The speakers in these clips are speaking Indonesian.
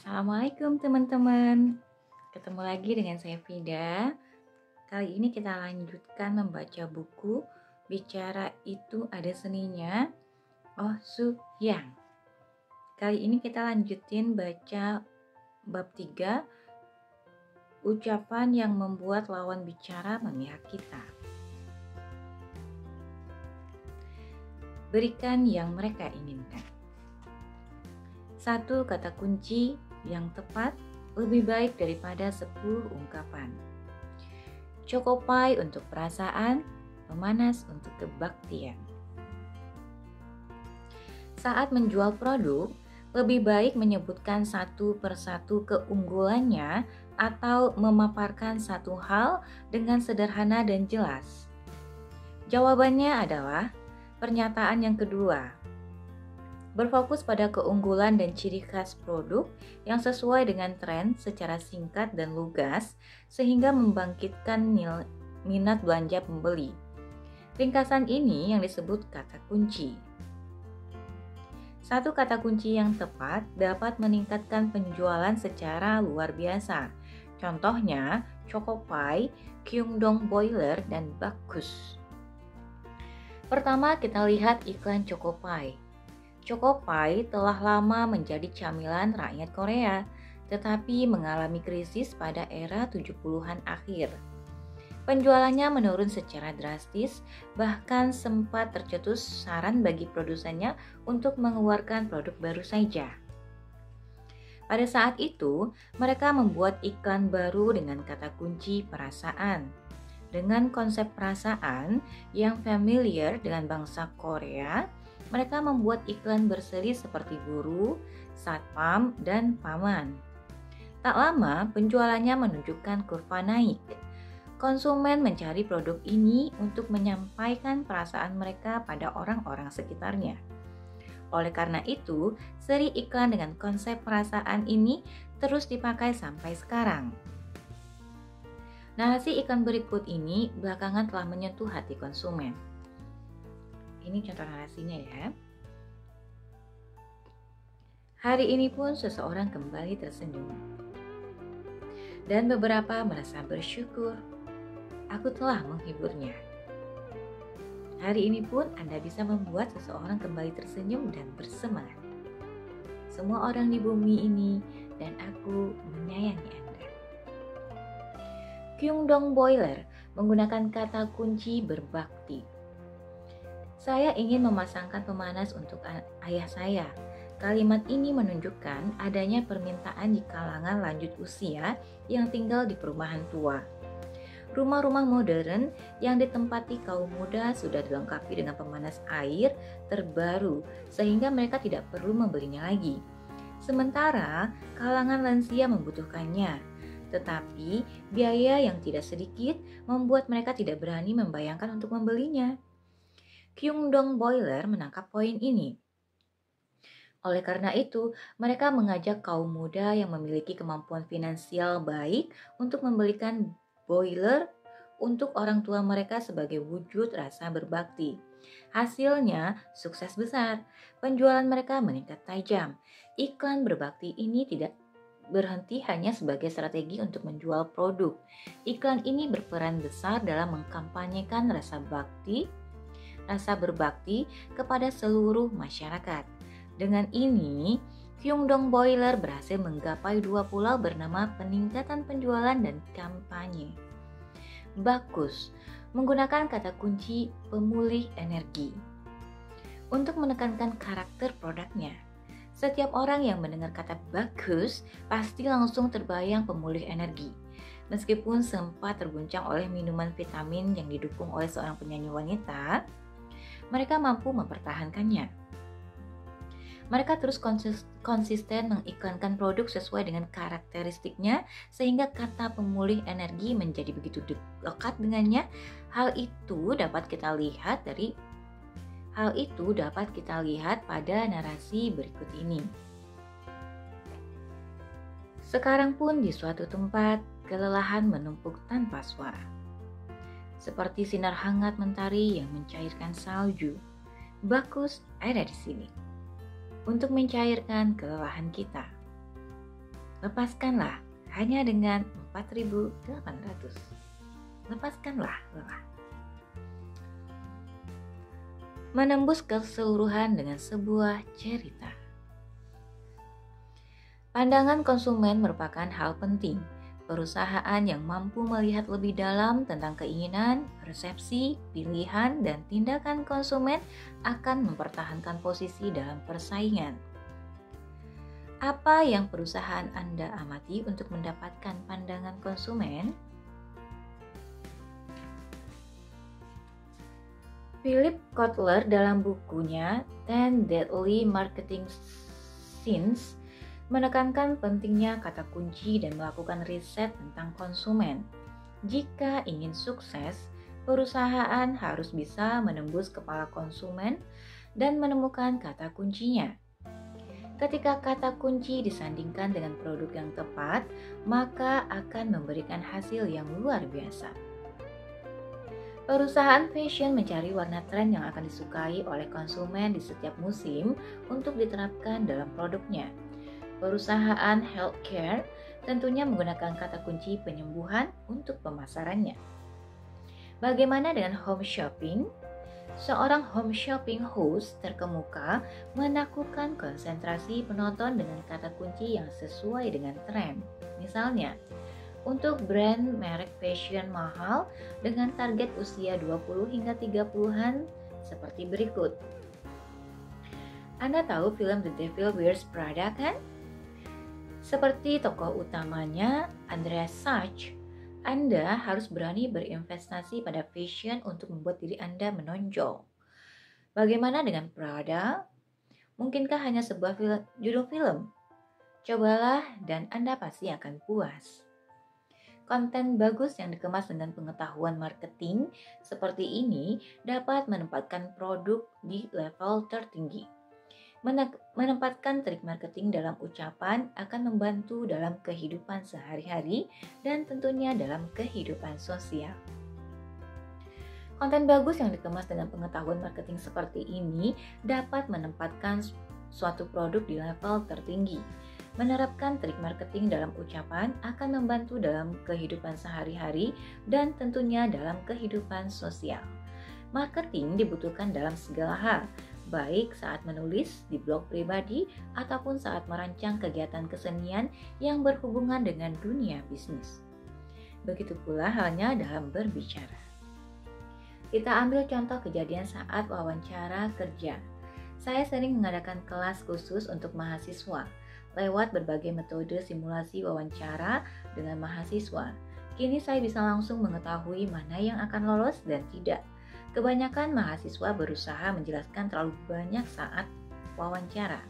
Assalamualaikum teman-teman. Ketemu lagi dengan saya Vida. Kali ini kita lanjutkan membaca buku Bicara Itu Ada Seninya, Oh Su Hyang. Kali ini kita lanjutin baca bab 3, ucapan yang membuat lawan bicara memihak kita. Berikan yang mereka inginkan. Satu kata kunci yang tepat lebih baik daripada 10 ungkapan. Choco Pie untuk perasaan, pemanas untuk kebaktian. Saat menjual produk, lebih baik menyebutkan satu persatu keunggulannya atau memaparkan satu hal dengan sederhana dan jelas. Jawabannya adalah pernyataan yang kedua. Berfokus pada keunggulan dan ciri khas produk yang sesuai dengan tren secara singkat dan lugas sehingga membangkitkan minat belanja pembeli. Ringkasan ini yang disebut kata kunci. Satu kata kunci yang tepat dapat meningkatkan penjualan secara luar biasa. Contohnya, Choco Pie, Kyungdong Boiler, dan Bakus. Pertama kita lihat iklan Choco Pie. Choco Pie telah lama menjadi camilan rakyat Korea, tetapi mengalami krisis pada era 70-an akhir. Penjualannya menurun secara drastis, bahkan sempat tercetus saran bagi produsennya untuk mengeluarkan produk baru saja. Pada saat itu, mereka membuat iklan baru dengan kata kunci perasaan. Dengan konsep perasaan yang familiar dengan bangsa Korea, mereka membuat iklan berseri seperti guru, satpam, dan paman. Tak lama, penjualannya menunjukkan kurva naik. Konsumen mencari produk ini untuk menyampaikan perasaan mereka pada orang-orang sekitarnya. Oleh karena itu, seri iklan dengan konsep perasaan ini terus dipakai sampai sekarang. Narasi iklan berikut ini belakangan telah menyentuh hati konsumen. Ini contoh narasinya ya. Hari ini pun seseorang kembali tersenyum. Dan beberapa merasa bersyukur. Aku telah menghiburnya. Hari ini pun Anda bisa membuat seseorang kembali tersenyum dan bersemangat. Semua orang di bumi ini dan aku menyayangi Anda. Kyungdong Boiler menggunakan kata kunci berbakti. Saya ingin memasangkan pemanas untuk ayah saya. Kalimat ini menunjukkan adanya permintaan di kalangan lanjut usia yang tinggal di perumahan tua. Rumah-rumah modern yang ditempati kaum muda sudah dilengkapi dengan pemanas air terbaru sehingga mereka tidak perlu membelinya lagi. Sementara kalangan lansia membutuhkannya, tetapi biaya yang tidak sedikit membuat mereka tidak berani membayangkan untuk membelinya. Kyungdong Boiler menangkap poin ini. Oleh karena itu, mereka mengajak kaum muda yang memiliki kemampuan finansial baik untuk membelikan boiler untuk orang tua mereka sebagai wujud rasa berbakti. Hasilnya sukses besar, penjualan mereka meningkat tajam. Iklan berbakti ini tidak berhenti hanya sebagai strategi untuk menjual produk. Iklan ini berperan besar dalam mengkampanyekan rasa berbakti kepada seluruh masyarakat. Dengan ini, Kyungdong Boiler berhasil menggapai 2 pulau bernama peningkatan penjualan dan kampanye. Bakus menggunakan kata kunci pemulih energi. Untuk menekankan karakter produknya, setiap orang yang mendengar kata bagus pasti langsung terbayang pemulih energi. Meskipun sempat terguncang oleh minuman vitamin yang didukung oleh seorang penyanyi wanita, mereka mampu mempertahankannya. Mereka terus konsisten mengiklankan produk sesuai dengan karakteristiknya sehingga kata pemulih energi menjadi begitu lekat dengannya. Hal itu dapat kita lihat pada narasi berikut ini. Sekarang pun di suatu tempat, kelelahan menumpuk tanpa suara. Seperti sinar hangat mentari yang mencairkan salju, Bakus ada di sini untuk mencairkan kelelahan kita. Lepaskanlah hanya dengan 4.800. Lepaskanlah lelah. Menembus keseluruhan dengan sebuah cerita. Pandangan konsumen merupakan hal penting. Perusahaan yang mampu melihat lebih dalam tentang keinginan, persepsi, pilihan, dan tindakan konsumen akan mempertahankan posisi dalam persaingan. Apa yang perusahaan Anda amati untuk mendapatkan pandangan konsumen? Philip Kotler dalam bukunya 10 Deadly Marketing Sins menekankan pentingnya kata kunci dan melakukan riset tentang konsumen. Jika ingin sukses, perusahaan harus bisa menembus kepala konsumen dan menemukan kata kuncinya. Ketika kata kunci disandingkan dengan produk yang tepat, maka akan memberikan hasil yang luar biasa. Perusahaan fashion mencari warna tren yang akan disukai oleh konsumen di setiap musim untuk diterapkan dalam produknya. Perusahaan healthcare tentunya menggunakan kata kunci penyembuhan untuk pemasarannya. Bagaimana dengan home shopping? Seorang home shopping host terkemuka menaklukkan konsentrasi penonton dengan kata kunci yang sesuai dengan tren. Misalnya, untuk brand merek fashion mahal dengan target usia 20 hingga 30-an seperti berikut. Anda tahu film The Devil Wears Prada kan? Seperti tokoh utamanya, Andreas Sachs, Anda harus berani berinvestasi pada fashion untuk membuat diri Anda menonjol. Bagaimana dengan Prada? Mungkinkah hanya sebuah judul film? Cobalah dan Anda pasti akan puas. Konten bagus yang dikemas dengan pengetahuan marketing seperti ini dapat menempatkan produk di level tertinggi. Menempatkan trik marketing dalam ucapan akan membantu dalam kehidupan sehari-hari dan tentunya dalam kehidupan sosial. Konten bagus yang dikemas dengan pengetahuan marketing seperti ini dapat menempatkan suatu produk di level tertinggi. Menerapkan trik marketing dalam ucapan akan membantu dalam kehidupan sehari-hari dan tentunya dalam kehidupan sosial. Marketing dibutuhkan dalam segala hal, baik saat menulis di blog pribadi ataupun saat merancang kegiatan kesenian yang berhubungan dengan dunia bisnis. Begitu pula halnya dalam berbicara. Kita ambil contoh kejadian saat wawancara kerja. Saya sering mengadakan kelas khusus untuk mahasiswa lewat berbagai metode simulasi wawancara dengan mahasiswa. Kini saya bisa langsung mengetahui mana yang akan lolos dan tidak. Kebanyakan mahasiswa berusaha menjelaskan terlalu banyak saat wawancara.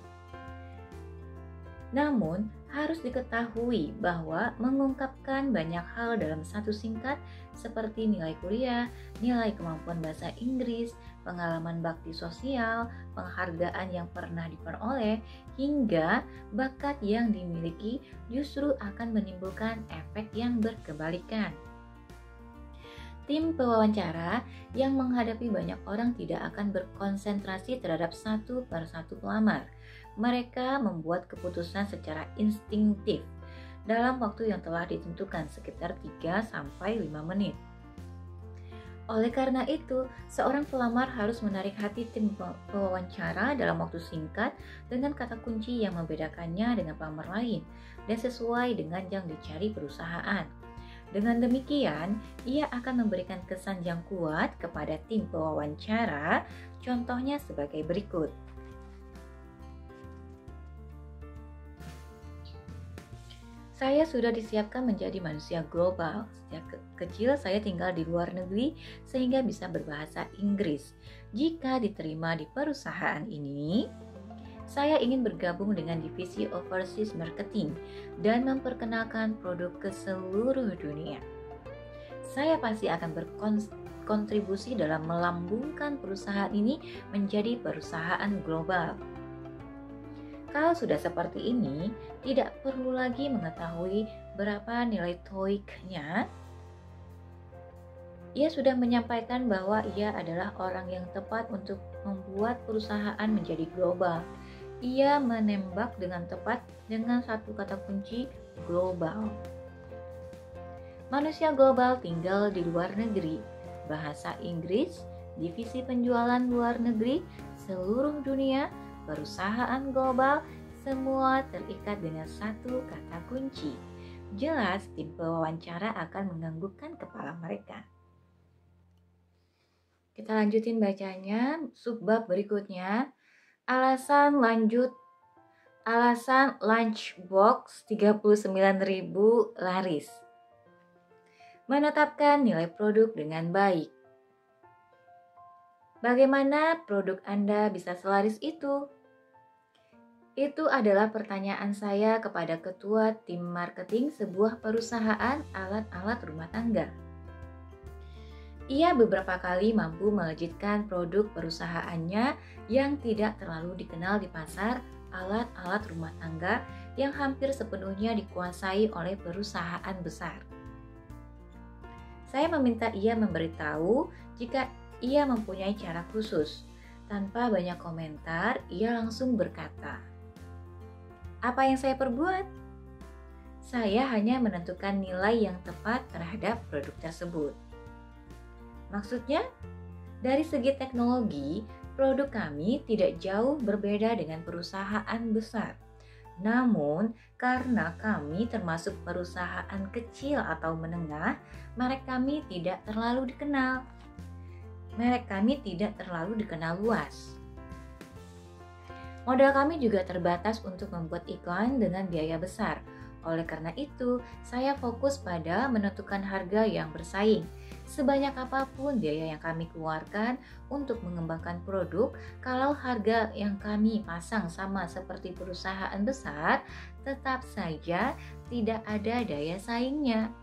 Namun, harus diketahui bahwa mengungkapkan banyak hal dalam satu singkat seperti nilai kuliah, nilai kemampuan bahasa Inggris, pengalaman bakti sosial, penghargaan yang pernah diperoleh, hingga bakat yang dimiliki justru akan menimbulkan efek yang berkebalikan. Tim pewawancara yang menghadapi banyak orang tidak akan berkonsentrasi terhadap satu persatu pelamar. Mereka membuat keputusan secara instinktif dalam waktu yang telah ditentukan sekitar 3-5 menit. Oleh karena itu, seorang pelamar harus menarik hati tim pewawancara dalam waktu singkat dengan kata kunci yang membedakannya dengan pelamar lain dan sesuai dengan yang dicari perusahaan. Dengan demikian, ia akan memberikan kesan yang kuat kepada tim pewawancara, contohnya sebagai berikut. Saya sudah disiapkan menjadi manusia global. Sejak kecil saya tinggal di luar negeri sehingga bisa berbahasa Inggris. Jika diterima di perusahaan ini, saya ingin bergabung dengan divisi Overseas Marketing dan memperkenalkan produk ke seluruh dunia. Saya pasti akan berkontribusi dalam melambungkan perusahaan ini menjadi perusahaan global. Kalau sudah seperti ini, tidak perlu lagi mengetahui berapa nilai TOEIC-nya. Ia sudah menyampaikan bahwa ia adalah orang yang tepat untuk membuat perusahaan menjadi global. Ia menembak dengan tepat dengan satu kata kunci, global. Manusia global tinggal di luar negeri. Bahasa Inggris, divisi penjualan luar negeri, seluruh dunia, perusahaan global, semua terikat dengan satu kata kunci. Jelas tim pewawancara akan menganggukkan kepala mereka. Kita lanjutin bacanya, subbab berikutnya. Alasan lunchbox 39.000 laris. Menetapkan nilai produk dengan baik. Bagaimana produk Anda bisa selaris itu? Itu adalah pertanyaan saya kepada ketua tim marketing sebuah perusahaan alat-alat rumah tangga. Ia beberapa kali mampu melejitkan produk perusahaannya yang tidak terlalu dikenal di pasar alat-alat rumah tangga yang hampir sepenuhnya dikuasai oleh perusahaan besar. Saya meminta ia memberitahu jika ia mempunyai cara khusus. Tanpa banyak komentar, ia langsung berkata, "Apa yang saya perbuat? Saya hanya menentukan nilai yang tepat terhadap produk tersebut." Maksudnya, dari segi teknologi, produk kami tidak jauh berbeda dengan perusahaan besar. Namun, karena kami termasuk perusahaan kecil atau menengah, merek kami tidak terlalu dikenal luas. Modal kami juga terbatas untuk membuat iklan dengan biaya besar. Oleh karena itu, saya fokus pada menentukan harga yang bersaing. Sebanyak apapun biaya yang kami keluarkan untuk mengembangkan produk, kalau harga yang kami pasang sama seperti perusahaan besar, tetap saja tidak ada daya saingnya.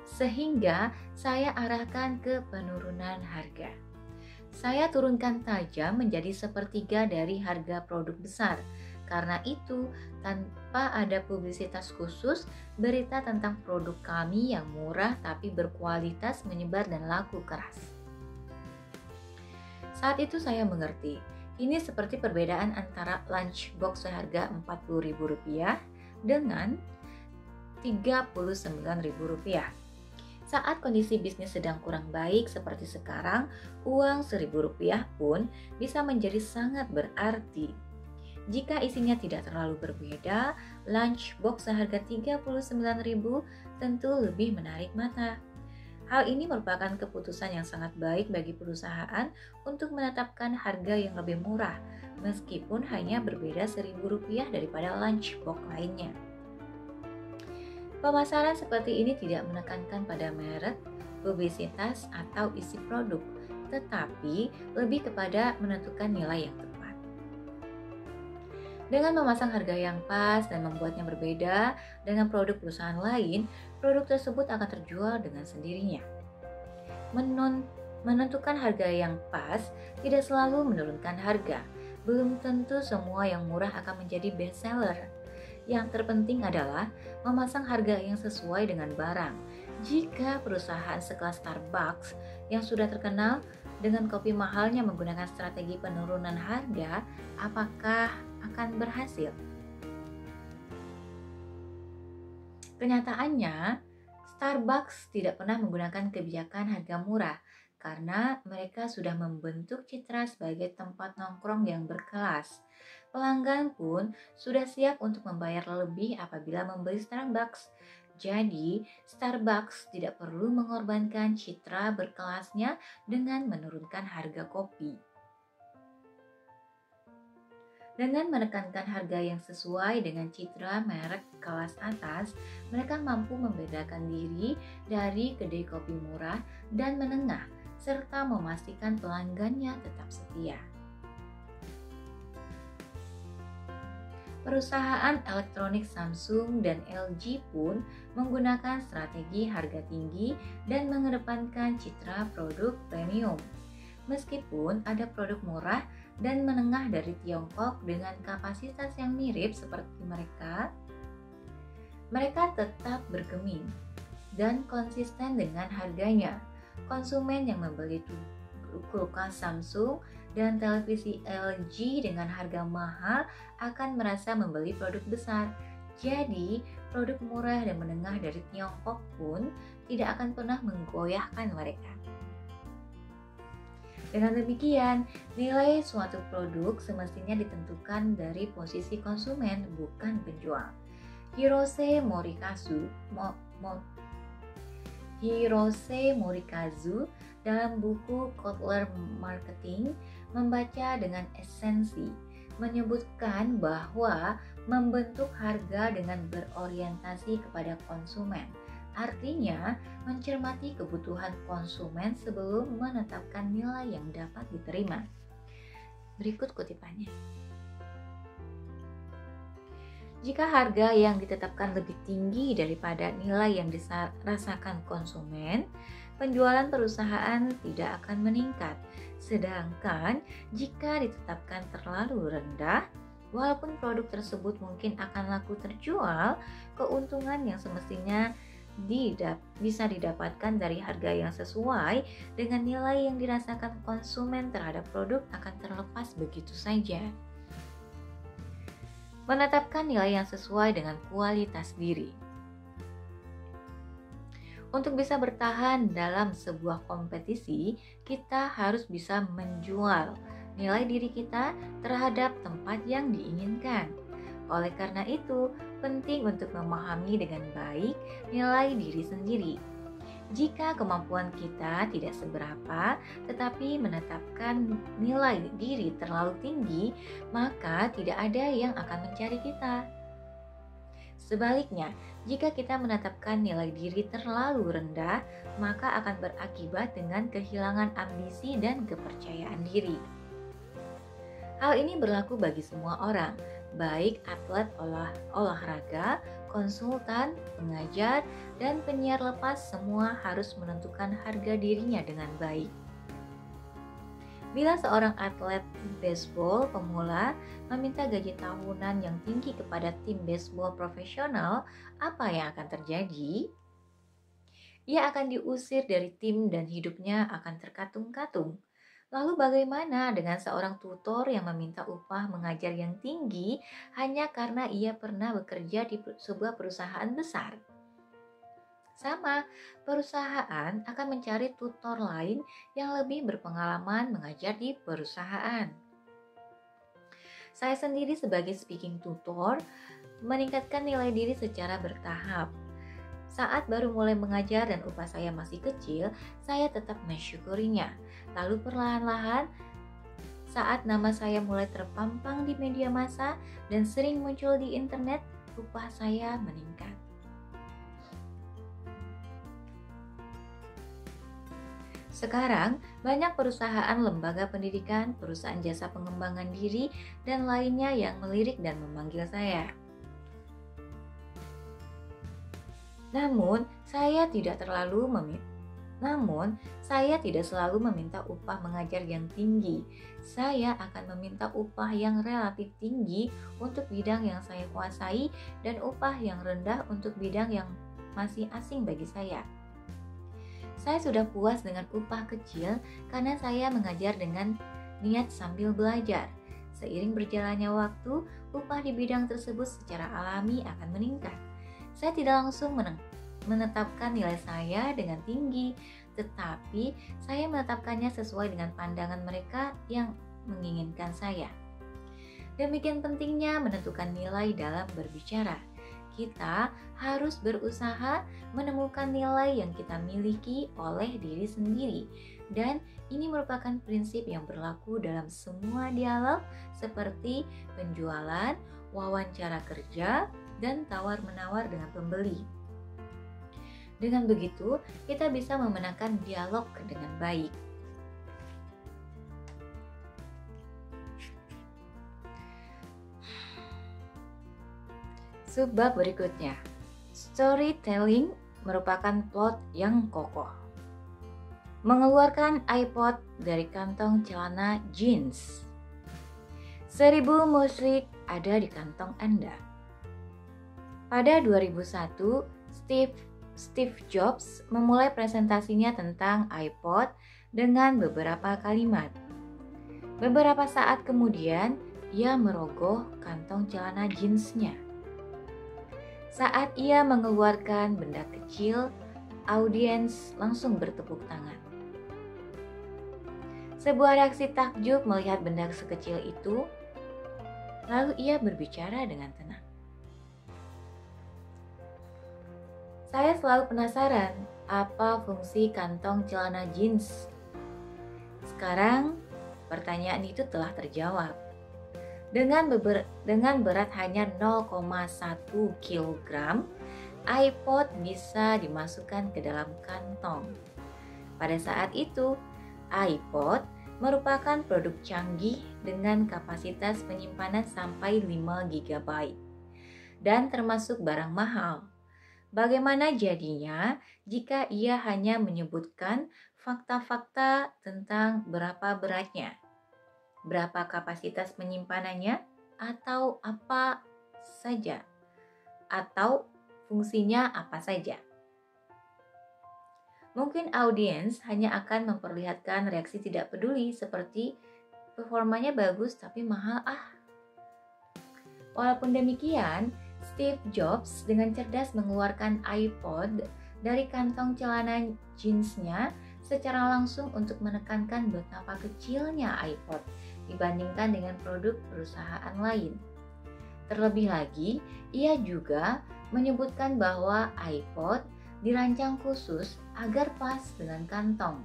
Sehingga saya arahkan ke penurunan harga. Saya turunkan tajam menjadi sepertiga dari harga produk besar. Karena itu, tanpa ada publisitas khusus, berita tentang produk kami yang murah tapi berkualitas menyebar dan laku keras. Saat itu saya mengerti, ini seperti perbedaan antara lunchbox seharga Rp40.000 dengan Rp39.000. Saat kondisi bisnis sedang kurang baik seperti sekarang, uang Rp1.000 pun bisa menjadi sangat berarti. Jika isinya tidak terlalu berbeda, lunchbox seharga Rp39.000 tentu lebih menarik mata. Hal ini merupakan keputusan yang sangat baik bagi perusahaan untuk menetapkan harga yang lebih murah, meskipun hanya berbeda Rp1.000 daripada lunchbox lainnya. Pemasaran seperti ini tidak menekankan pada merek, publisitas, atau isi produk, tetapi lebih kepada menentukan nilai yang tepat. Dengan memasang harga yang pas dan membuatnya berbeda dengan produk perusahaan lain, produk tersebut akan terjual dengan sendirinya. Menentukan harga yang pas tidak selalu menurunkan harga. Belum tentu semua yang murah akan menjadi best seller. Yang terpenting adalah memasang harga yang sesuai dengan barang. Jika perusahaan sekelas Starbucks yang sudah terkenal dengan kopi mahalnya menggunakan strategi penurunan harga, apakah akan berhasil? Kenyataannya, Starbucks tidak pernah menggunakan kebijakan harga murah karena mereka sudah membentuk citra sebagai tempat nongkrong yang berkelas. Pelanggan pun sudah siap untuk membayar lebih apabila membeli Starbucks. Jadi, Starbucks tidak perlu mengorbankan citra berkelasnya dengan menurunkan harga kopi. Dengan menekankan harga yang sesuai dengan citra merek kelas atas, mereka mampu membedakan diri dari kedai kopi murah dan menengah, serta memastikan pelanggannya tetap setia. Perusahaan elektronik Samsung dan LG pun menggunakan strategi harga tinggi dan mengedepankan citra produk premium. Meskipun ada produk murah dan menengah dari Tiongkok dengan kapasitas yang mirip seperti mereka tetap bergeming dan konsisten dengan harganya. Konsumen yang membeli kulkas Samsung dan televisi LG dengan harga mahal akan merasa membeli produk besar. Jadi, produk murah dan menengah dari Tiongkok pun tidak akan pernah menggoyahkan mereka. Dengan demikian, nilai suatu produk semestinya ditentukan dari posisi konsumen, bukan penjual. Hirose Morikazu dalam buku Kotler Marketing membaca dengan esensi, menyebutkan bahwa membentuk harga dengan berorientasi kepada konsumen. Artinya, mencermati kebutuhan konsumen sebelum menetapkan nilai yang dapat diterima. Berikut kutipannya. Jika harga yang ditetapkan lebih tinggi daripada nilai yang dirasakan konsumen, penjualan perusahaan tidak akan meningkat. Sedangkan jika ditetapkan terlalu rendah, walaupun produk tersebut mungkin akan laku terjual, keuntungan yang semestinya bisa didapatkan dari harga yang sesuai dengan nilai yang dirasakan konsumen terhadap produk akan terlepas begitu saja. Menetapkan nilai yang sesuai dengan kualitas diri. Untuk bisa bertahan dalam sebuah kompetisi, kita harus bisa menjual nilai diri kita terhadap tempat yang diinginkan. Oleh karena itu, penting untuk memahami dengan baik nilai diri sendiri. Jika kemampuan kita tidak seberapa, tetapi menetapkan nilai diri terlalu tinggi, maka tidak ada yang akan mencari kita. Sebaliknya, jika kita menetapkan nilai diri terlalu rendah, maka akan berakibat dengan kehilangan ambisi dan kepercayaan diri. Hal ini berlaku bagi semua orang, baik atlet olahraga, konsultan, pengajar, dan penyiar lepas, semua harus menentukan harga dirinya dengan baik. Bila seorang atlet baseball pemula meminta gaji tahunan yang tinggi kepada tim baseball profesional, apa yang akan terjadi? Ia akan diusir dari tim dan hidupnya akan terkatung-katung. Lalu bagaimana dengan seorang tutor yang meminta upah mengajar yang tinggi hanya karena ia pernah bekerja di sebuah perusahaan besar? Sama, perusahaan akan mencari tutor lain yang lebih berpengalaman mengajar di perusahaan. Saya sendiri sebagai speaking tutor meningkatkan nilai diri secara bertahap. Saat baru mulai mengajar dan upah saya masih kecil, saya tetap mensyukurinya. Lalu perlahan-lahan, saat nama saya mulai terpampang di media massa dan sering muncul di internet, upah saya meningkat. Sekarang, banyak perusahaan lembaga pendidikan, perusahaan jasa pengembangan diri, dan lainnya yang melirik dan memanggil saya. Namun, saya tidak selalu meminta upah mengajar yang tinggi. Saya akan meminta upah yang relatif tinggi untuk bidang yang saya kuasai dan upah yang rendah untuk bidang yang masih asing bagi saya. Saya sudah puas dengan upah kecil karena saya mengajar dengan niat sambil belajar. Seiring berjalannya waktu, upah di bidang tersebut secara alami akan meningkat. Saya tidak langsung menetapkan nilai saya dengan tinggi, tetapi saya menetapkannya sesuai dengan pandangan mereka yang menginginkan saya. Demikian pentingnya menentukan nilai dalam berbicara. Kita harus berusaha menemukan nilai yang kita miliki oleh diri sendiri, dan ini merupakan prinsip yang berlaku dalam semua dialog seperti penjualan, wawancara kerja, dan tawar-menawar dengan pembeli. Dengan begitu, kita bisa memenangkan dialog dengan baik. Subbab berikutnya, storytelling merupakan plot yang kokoh. Mengeluarkan iPod dari kantong celana jeans. 1000 musik ada di kantong Anda. Pada 2001, Steve Jobs memulai presentasinya tentang iPod dengan beberapa kalimat. Beberapa saat kemudian, ia merogoh kantong celana jeansnya. Saat ia mengeluarkan benda kecil, audiens langsung bertepuk tangan. Sebuah reaksi takjub melihat benda sekecil itu, lalu ia berbicara dengan tenang. Saya selalu penasaran apa fungsi kantong celana jeans. Sekarang, pertanyaan itu telah terjawab. Dengan berat hanya 0,1 kg, iPod bisa dimasukkan ke dalam kantong. Pada saat itu, iPod merupakan produk canggih dengan kapasitas penyimpanan sampai 5 GB dan termasuk barang mahal. Bagaimana jadinya jika ia hanya menyebutkan fakta-fakta tentang berapa beratnya, berapa kapasitas penyimpanannya, atau apa saja, atau fungsinya apa saja? Mungkin audiens hanya akan memperlihatkan reaksi tidak peduli seperti performanya bagus tapi mahal ah. Walaupun demikian, Steve Jobs dengan cerdas mengeluarkan iPod dari kantong celana jeansnya secara langsung untuk menekankan betapa kecilnya iPod dibandingkan dengan produk perusahaan lain. Terlebih lagi, ia juga menyebutkan bahwa iPod dirancang khusus agar pas dengan kantong,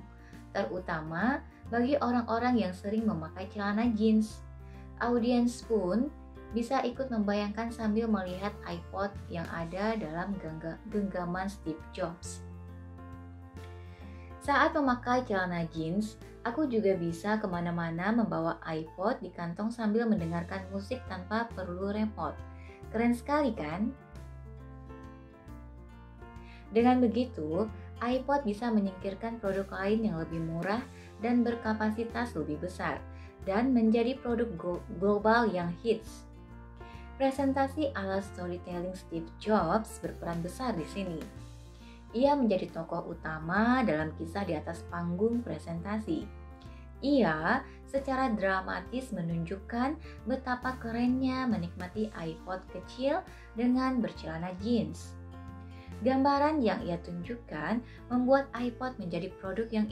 terutama bagi orang-orang yang sering memakai celana jeans. Audiens pun bisa ikut membayangkan sambil melihat iPod yang ada dalam genggaman Steve Jobs. Saat memakai celana jeans, aku juga bisa kemana-mana membawa iPod di kantong sambil mendengarkan musik tanpa perlu repot. Keren sekali kan? Dengan begitu, iPod bisa menyingkirkan produk lain yang lebih murah dan berkapasitas lebih besar, dan menjadi produk global yang hits. Presentasi ala storytelling Steve Jobs berperan besar di sini. Ia menjadi tokoh utama dalam kisah di atas panggung presentasi. Ia secara dramatis menunjukkan betapa kerennya menikmati iPod kecil dengan bercelana jeans. Gambaran yang ia tunjukkan membuat iPod menjadi produk yang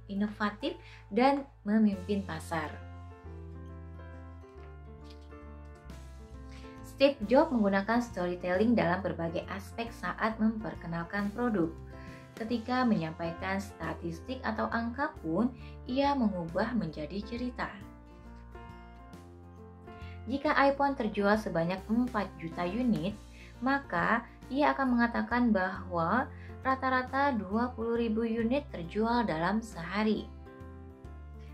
inovatif dan memimpin pasar. Steve Jobs menggunakan storytelling dalam berbagai aspek saat memperkenalkan produk. Ketika menyampaikan statistik atau angka pun, ia mengubah menjadi cerita. Jika iPhone terjual sebanyak 4 juta unit, maka ia akan mengatakan bahwa rata-rata 20.000 unit terjual dalam sehari.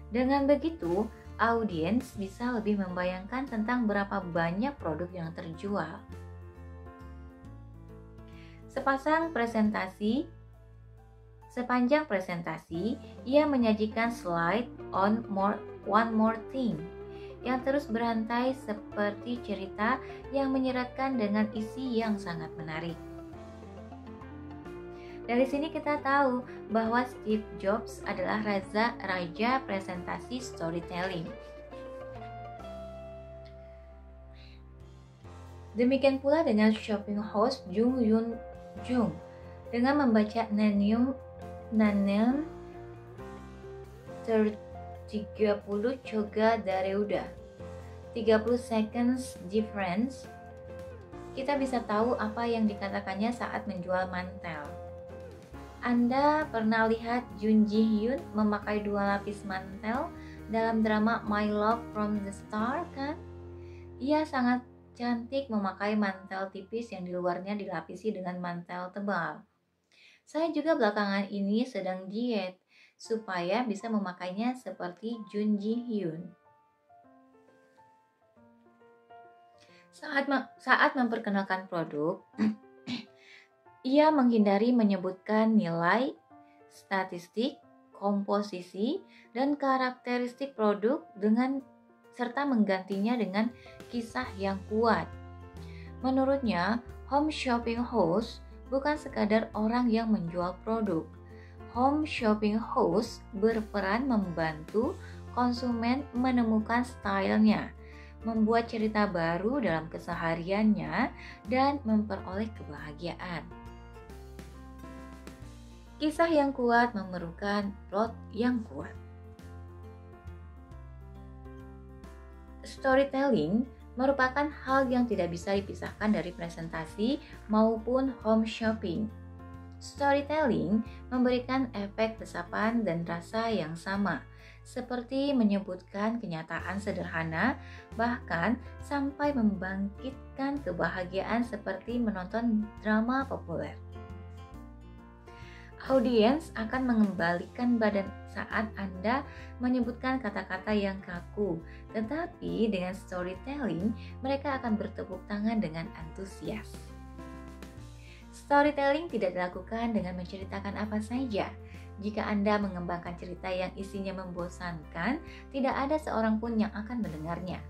Dengan begitu, audiens bisa lebih membayangkan tentang berapa banyak produk yang terjual. Sepanjang presentasi, ia menyajikan slide on one more thing yang terus berantai seperti cerita yang menyeratkan dengan isi yang sangat menarik. Dari sini kita tahu bahwa Steve Jobs adalah raja presentasi storytelling. Demikian pula dengan shopping host Jung Yun Jung dengan membaca Nanium 30 Choga Dareuda 30 seconds difference. Kita bisa tahu apa yang dikatakannya saat menjual mantel. Anda pernah lihat Jun Ji Hyun memakai 2 lapis mantel dalam drama My Love from the Star kan? Ia sangat cantik memakai mantel tipis yang di luarnya dilapisi dengan mantel tebal. Saya juga belakangan ini sedang diet supaya bisa memakainya seperti Jun Ji Hyun. Saat memperkenalkan produk, ia menghindari menyebutkan nilai, statistik, komposisi, dan karakteristik produk serta menggantinya dengan kisah yang kuat. Menurutnya, home shopping host bukan sekadar orang yang menjual produk. Home shopping host berperan membantu konsumen menemukan stylenya, membuat cerita baru dalam kesehariannya, dan memperoleh kebahagiaan. Kisah yang kuat memerlukan plot yang kuat. Storytelling merupakan hal yang tidak bisa dipisahkan dari presentasi maupun home shopping. Storytelling memberikan efek resapan dan rasa yang sama, seperti menyebutkan kenyataan sederhana, bahkan sampai membangkitkan kebahagiaan seperti menonton drama populer. Audiens akan mengembalikan badan saat Anda menyebutkan kata-kata yang kaku, tetapi dengan storytelling, mereka akan bertepuk tangan dengan antusias. Storytelling tidak dilakukan dengan menceritakan apa saja. Jika Anda mengembangkan cerita yang isinya membosankan, tidak ada seorang pun yang akan mendengarnya.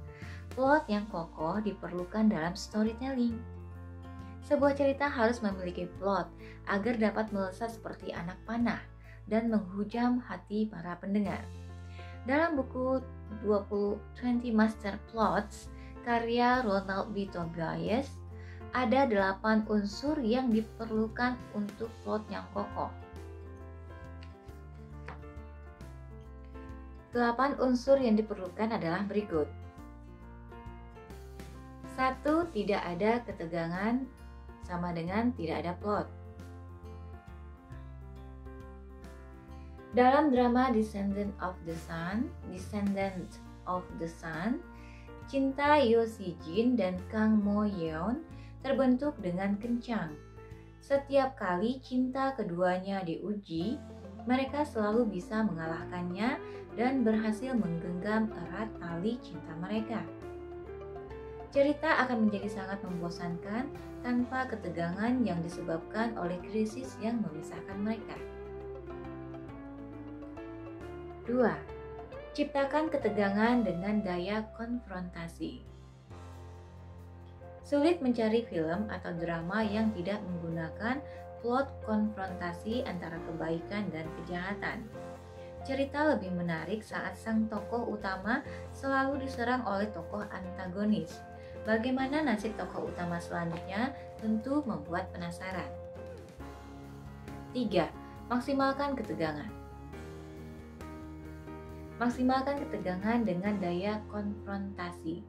Plot yang kokoh diperlukan dalam storytelling. Sebuah cerita harus memiliki plot agar dapat melesat seperti anak panah dan menghujam hati para pendengar. Dalam buku 20 Master Plots karya Ronald B. Tobias, ada 8 unsur yang diperlukan untuk plot yang kokoh. 8 unsur yang diperlukan adalah berikut. 1. Tidak ada ketegangan sama dengan tidak ada plot. Dalam drama Descendant of the Sun, cinta Yoo Si-jin dan Kang Mo Yeon terbentuk dengan kencang. Setiap kali cinta keduanya diuji, mereka selalu bisa mengalahkannya dan berhasil menggenggam erat tali cinta mereka. Cerita akan menjadi sangat membosankan tanpa ketegangan yang disebabkan oleh krisis yang memisahkan mereka. 2. Ciptakan ketegangan dengan daya konfrontasi. Sulit mencari film atau drama yang tidak menggunakan plot konfrontasi antara kebaikan dan kejahatan. Cerita lebih menarik saat sang tokoh utama selalu diserang oleh tokoh antagonis. Bagaimana nasib tokoh utama selanjutnya tentu membuat penasaran. 3. Maksimalkan ketegangan. Maksimalkan ketegangan dengan daya konfrontasi.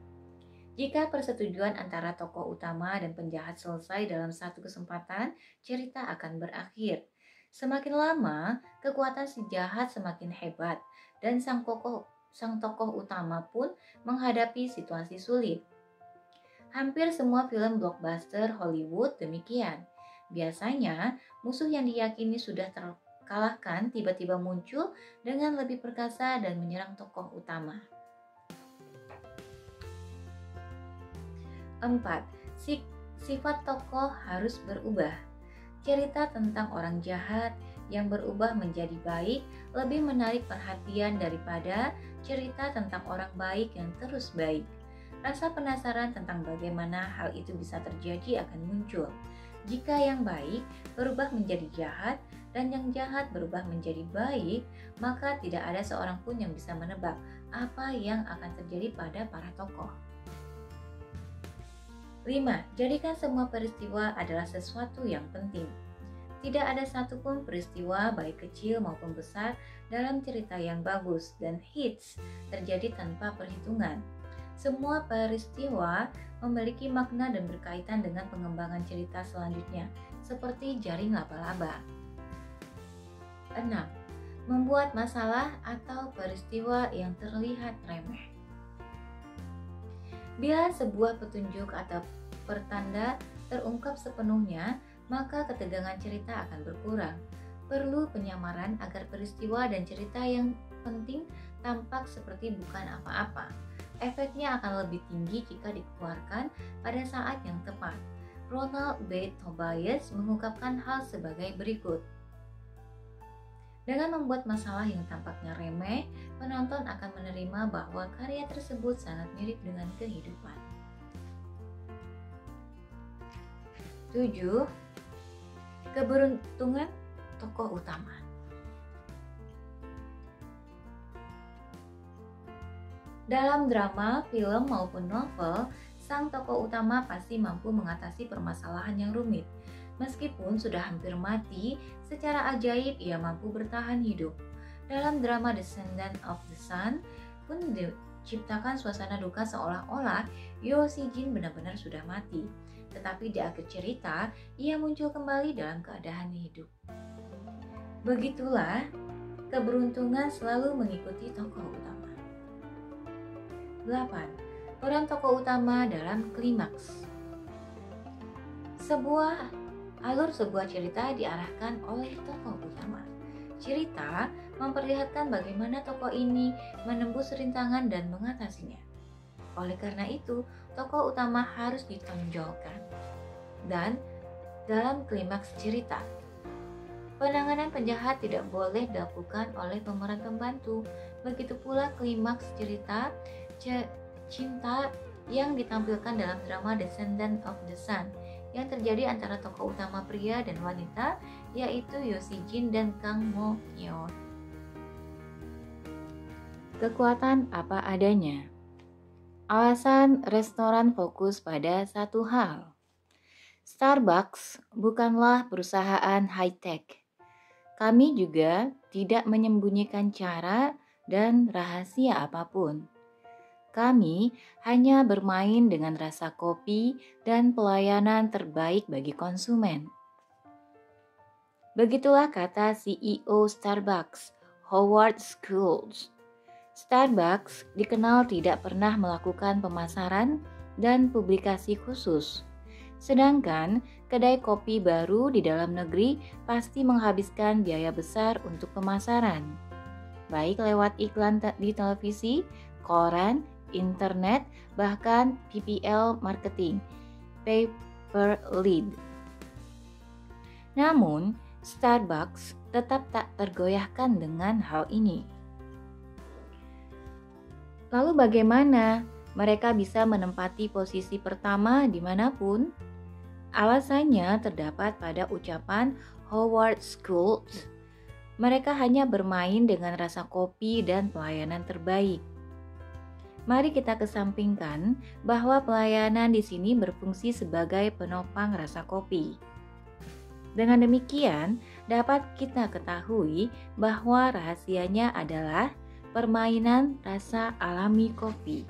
Jika persetujuan antara tokoh utama dan penjahat selesai dalam satu kesempatan, cerita akan berakhir. Semakin lama, kekuatan si jahat semakin hebat, dan sang tokoh utama pun menghadapi situasi sulit. Hampir semua film blockbuster Hollywood demikian. Biasanya, musuh yang diyakini sudah terkalahkan tiba-tiba muncul dengan lebih perkasa dan menyerang tokoh utama. 4. Sifat tokoh harus berubah. Cerita tentang orang jahat yang berubah menjadi baik lebih menarik perhatian daripada cerita tentang orang baik yang terus baik. Rasa penasaran tentang bagaimana hal itu bisa terjadi akan muncul. Jika yang baik berubah menjadi jahat dan yang jahat berubah menjadi baik, maka tidak ada seorang pun yang bisa menebak apa yang akan terjadi pada para tokoh. 5. Jadikan semua peristiwa adalah sesuatu yang penting. Tidak ada satupun peristiwa baik kecil maupun besar dalam cerita yang bagus dan hits terjadi tanpa perhitungan. Semua peristiwa memiliki makna dan berkaitan dengan pengembangan cerita selanjutnya, seperti jaring laba-laba. 6. Membuat masalah atau peristiwa yang terlihat remeh. Bila sebuah petunjuk atau pertanda terungkap sepenuhnya, maka ketegangan cerita akan berkurang. Perlu penyamaran agar peristiwa dan cerita yang penting tampak seperti bukan apa-apa. Efeknya akan lebih tinggi jika dikeluarkan pada saat yang tepat. Ronald B. Tobias mengungkapkan hal sebagai berikut. Dengan membuat masalah yang tampaknya remeh, penonton akan menerima bahwa karya tersebut sangat mirip dengan kehidupan. 7. Keberuntungan tokoh utama. Dalam drama, film, maupun novel, sang tokoh utama pasti mampu mengatasi permasalahan yang rumit. Meskipun sudah hampir mati, secara ajaib ia mampu bertahan hidup. Dalam drama Descendant of the Sun pun diciptakan suasana duka seolah-olah Yo Si Jin benar-benar sudah mati. Tetapi di akhir cerita, ia muncul kembali dalam keadaan hidup. Begitulah, keberuntungan selalu mengikuti tokoh utama. 8. Peran tokoh utama dalam klimaks. Alur sebuah cerita diarahkan oleh tokoh utama. Cerita memperlihatkan bagaimana tokoh ini menembus rintangan dan mengatasinya. Oleh karena itu, tokoh utama harus ditonjolkan. Dan dalam klimaks cerita, penanganan penjahat tidak boleh dilakukan oleh pemeran pembantu. Begitu pula klimaks cerita cinta yang ditampilkan dalam drama Descendant of the Sun yang terjadi antara tokoh utama pria dan wanita, yaitu Yo Si Jin dan Kang Mo Hyeon. Kekuatan apa adanya. Alasan restoran fokus pada satu hal. Starbucks bukanlah perusahaan high-tech. Kami juga tidak menyembunyikan cara dan rahasia apapun. Kami hanya bermain dengan rasa kopi dan pelayanan terbaik bagi konsumen. Begitulah kata CEO Starbucks, Howard Schultz. Starbucks dikenal tidak pernah melakukan pemasaran dan publikasi khusus. Sedangkan kedai kopi baru di dalam negeri pasti menghabiskan biaya besar untuk pemasaran, baik lewat iklan di televisi, koran, internet, bahkan PPL marketing, pay per lead. Namun, Starbucks tetap tak tergoyahkan dengan hal ini. Lalu bagaimana mereka bisa menempati posisi pertama dimanapun? Alasannya terdapat pada ucapan Howard Schultz. Mereka hanya bermain dengan rasa kopi dan pelayanan terbaik. Mari kita kesampingkan bahwa pelayanan di sini berfungsi sebagai penopang rasa kopi. Dengan demikian, dapat kita ketahui bahwa rahasianya adalah permainan rasa alami kopi.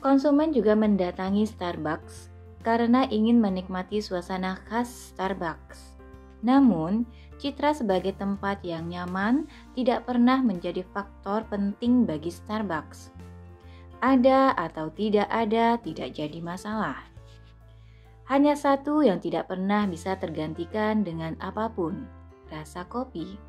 Konsumen juga mendatangi Starbucks karena ingin menikmati suasana khas Starbucks. Namun, citra sebagai tempat yang nyaman tidak pernah menjadi faktor penting bagi Starbucks. Ada atau tidak ada tidak jadi masalah. Hanya satu yang tidak pernah bisa tergantikan dengan apapun, rasa kopi.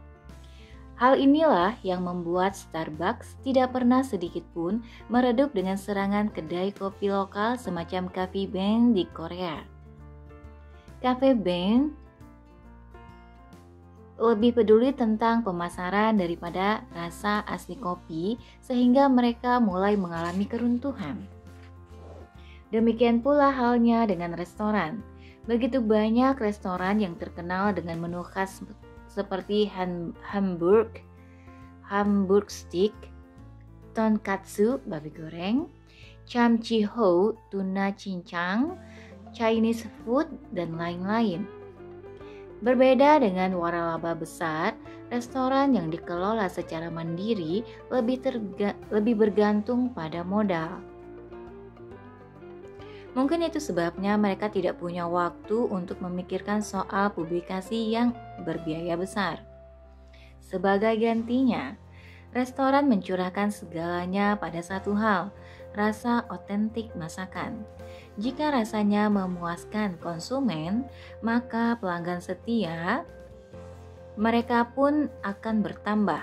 Hal inilah yang membuat Starbucks tidak pernah sedikit pun meredup dengan serangan kedai kopi lokal semacam Cafe Bean di Korea. Cafe Bean lebih peduli tentang pemasaran daripada rasa asli kopi, sehingga mereka mulai mengalami keruntuhan. Demikian pula halnya dengan restoran. Begitu banyak restoran yang terkenal dengan menu khas seperti Hamburg steak, tonkatsu babi goreng, chamchiho tuna cincang, Chinese food, dan lain-lain. Berbeda dengan waralaba besar, restoran yang dikelola secara mandiri lebih bergantung pada modal. Mungkin itu sebabnya mereka tidak punya waktu untuk memikirkan soal publikasi yang berbiaya besar. Sebagai gantinya, restoran mencurahkan segalanya pada satu hal, rasa otentik masakan. Jika rasanya memuaskan konsumen, maka pelanggan setia mereka pun akan bertambah.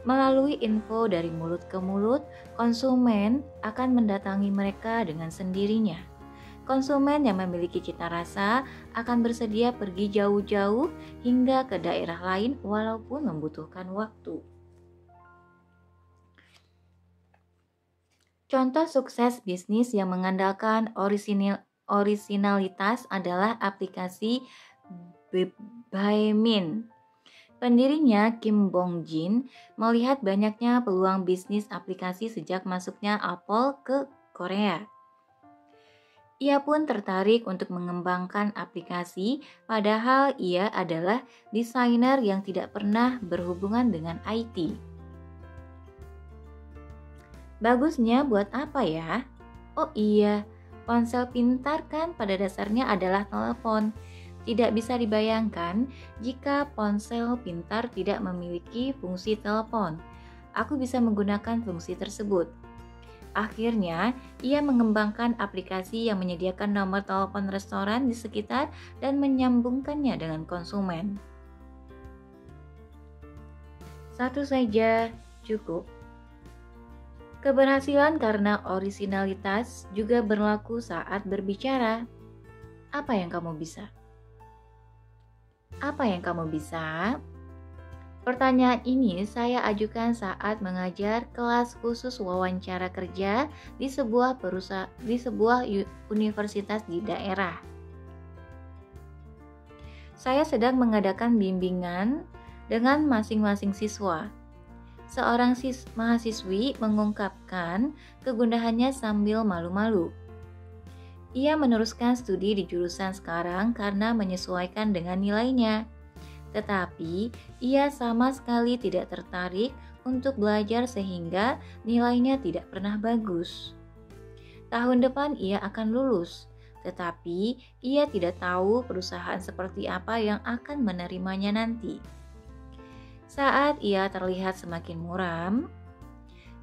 Melalui info dari mulut ke mulut, konsumen akan mendatangi mereka dengan sendirinya. Konsumen yang memiliki cita rasa akan bersedia pergi jauh-jauh hingga ke daerah lain walaupun membutuhkan waktu. Contoh sukses bisnis yang mengandalkan orisinalitas adalah aplikasi Baimin. Pendirinya Kim Bong Jin melihat banyaknya peluang bisnis aplikasi sejak masuknya Apple ke Korea. Ia pun tertarik untuk mengembangkan aplikasi, padahal ia adalah desainer yang tidak pernah berhubungan dengan IT. Bagusnya buat apa ya? Oh iya, ponsel pintar kan pada dasarnya adalah telepon. Tidak bisa dibayangkan jika ponsel pintar tidak memiliki fungsi telepon. Aku bisa menggunakan fungsi tersebut. Akhirnya, ia mengembangkan aplikasi yang menyediakan nomor telepon restoran di sekitar dan menyambungkannya dengan konsumen. Satu saja cukup. Keberhasilan karena orisinalitas juga berlaku saat berbicara. Apa yang kamu bisa? Apa yang kamu bisa? Pertanyaan ini saya ajukan saat mengajar kelas khusus wawancara kerja di sebuah universitas di daerah. Saya sedang mengadakan bimbingan dengan masing-masing siswa. Seorang mahasiswi mengungkapkan kegundahannya sambil malu-malu. Ia meneruskan studi di jurusan sekarang karena menyesuaikan dengan nilainya. Tetapi, ia sama sekali tidak tertarik untuk belajar sehingga nilainya tidak pernah bagus. Tahun depan ia akan lulus, tetapi ia tidak tahu perusahaan seperti apa yang akan menerimanya nanti. Saat ia terlihat semakin muram,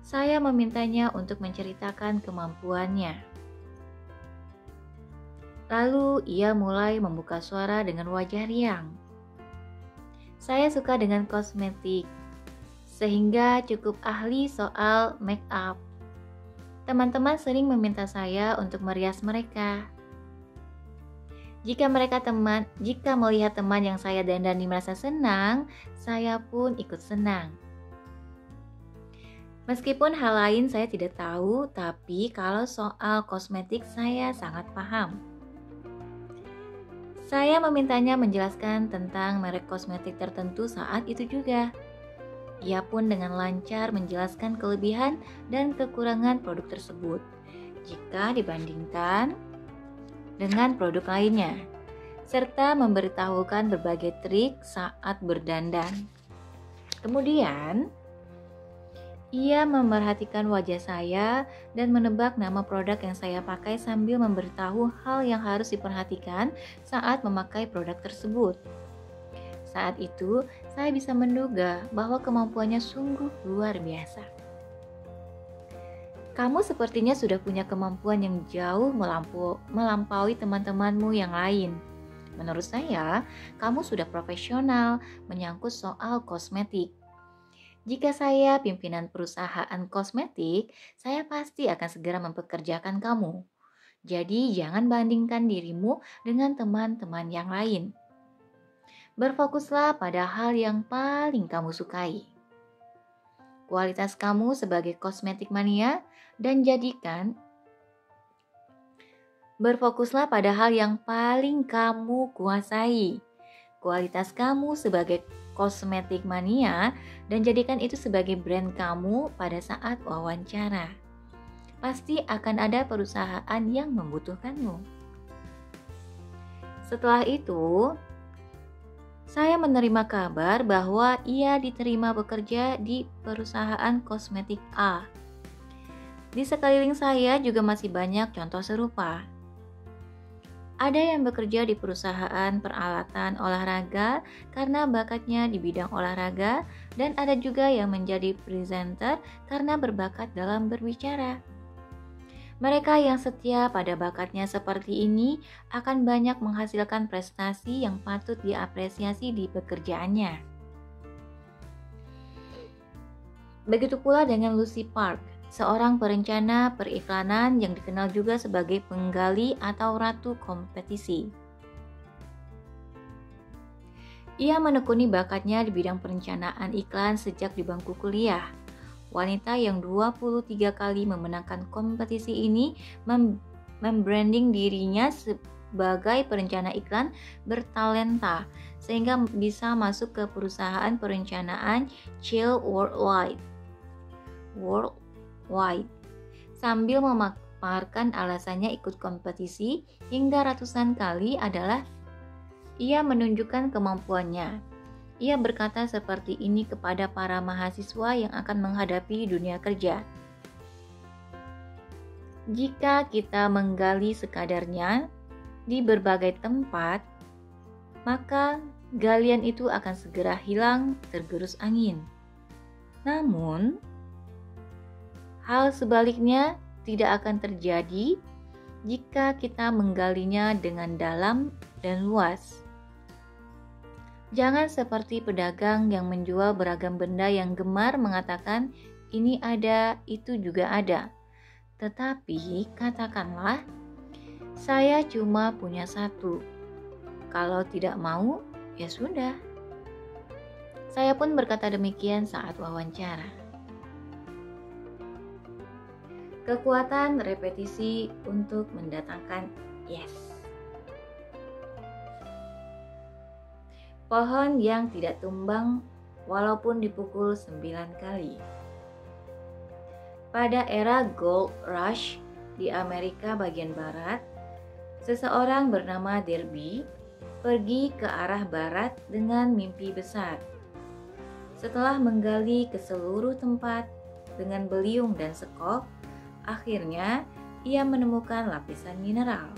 saya memintanya untuk menceritakan kemampuannya. Lalu ia mulai membuka suara dengan wajah riang. Saya suka dengan kosmetik, sehingga cukup ahli soal make up. Teman-teman sering meminta saya untuk merias mereka. Jika melihat teman yang saya dandani merasa senang, saya pun ikut senang. Meskipun hal lain saya tidak tahu, tapi kalau soal kosmetik saya sangat paham. Saya memintanya menjelaskan tentang merek kosmetik tertentu saat itu juga. Ia pun dengan lancar menjelaskan kelebihan dan kekurangan produk tersebut jika dibandingkan dengan produk lainnya, serta memberitahukan berbagai trik saat berdandan. Kemudian, ia memerhatikan wajah saya dan menebak nama produk yang saya pakai sambil memberitahu hal yang harus diperhatikan saat memakai produk tersebut. Saat itu, saya bisa menduga bahwa kemampuannya sungguh luar biasa. Kamu sepertinya sudah punya kemampuan yang jauh melampaui teman-temanmu yang lain. Menurut saya, kamu sudah profesional menyangkut soal kosmetik. Jika saya pimpinan perusahaan kosmetik, saya pasti akan segera mempekerjakan kamu. Jadi jangan bandingkan dirimu dengan teman-teman yang lain. Berfokuslah pada hal yang paling kamu sukai. Kualitas kamu sebagai kosmetik mania dan berfokuslah pada hal yang paling kamu kuasai. Kualitas kamu sebagai kosmetik mania dan jadikan itu sebagai brand kamu pada saat wawancara. Pasti akan ada perusahaan yang membutuhkanmu. Setelah itu, saya menerima kabar bahwa ia diterima bekerja di perusahaan kosmetik A. Di sekeliling saya juga masih banyak contoh serupa. Ada yang bekerja di perusahaan peralatan olahraga karena bakatnya di bidang olahraga, dan ada juga yang menjadi presenter karena berbakat dalam berbicara. Mereka yang setia pada bakatnya seperti ini akan banyak menghasilkan prestasi yang patut diapresiasi di pekerjaannya. Begitu pula dengan Lucy Park, seorang perencana periklanan yang dikenal juga sebagai penggali atau ratu kompetisi. Ia menekuni bakatnya di bidang perencanaan iklan sejak di bangku kuliah. Wanita yang 23 kali memenangkan kompetisi ini membranding dirinya sebagai perencana iklan bertalenta sehingga bisa masuk ke perusahaan perencanaan Chill Worldwide sambil memaparkan alasannya ikut kompetisi hingga ratusan kali adalah ia menunjukkan kemampuannya. Ia berkata seperti ini kepada para mahasiswa yang akan menghadapi dunia kerja. Jika kita menggali sekadarnya di berbagai tempat, maka galian itu akan segera hilang tergerus angin. Namun, hal sebaliknya tidak akan terjadi jika kita menggalinya dengan dalam dan luas. Jangan seperti pedagang yang menjual beragam benda yang gemar mengatakan ini ada, itu juga ada. Tetapi katakanlah, saya cuma punya satu. Kalau tidak mau, ya sudah. Saya pun berkata demikian saat wawancara. Kekuatan repetisi untuk mendatangkan yes. Pohon yang tidak tumbang walaupun dipukul 9 kali. Pada era Gold Rush di Amerika bagian barat, seseorang bernama Derby pergi ke arah barat dengan mimpi besar. Setelah menggali ke seluruh tempat dengan beliung dan sekop, akhirnya ia menemukan lapisan mineral.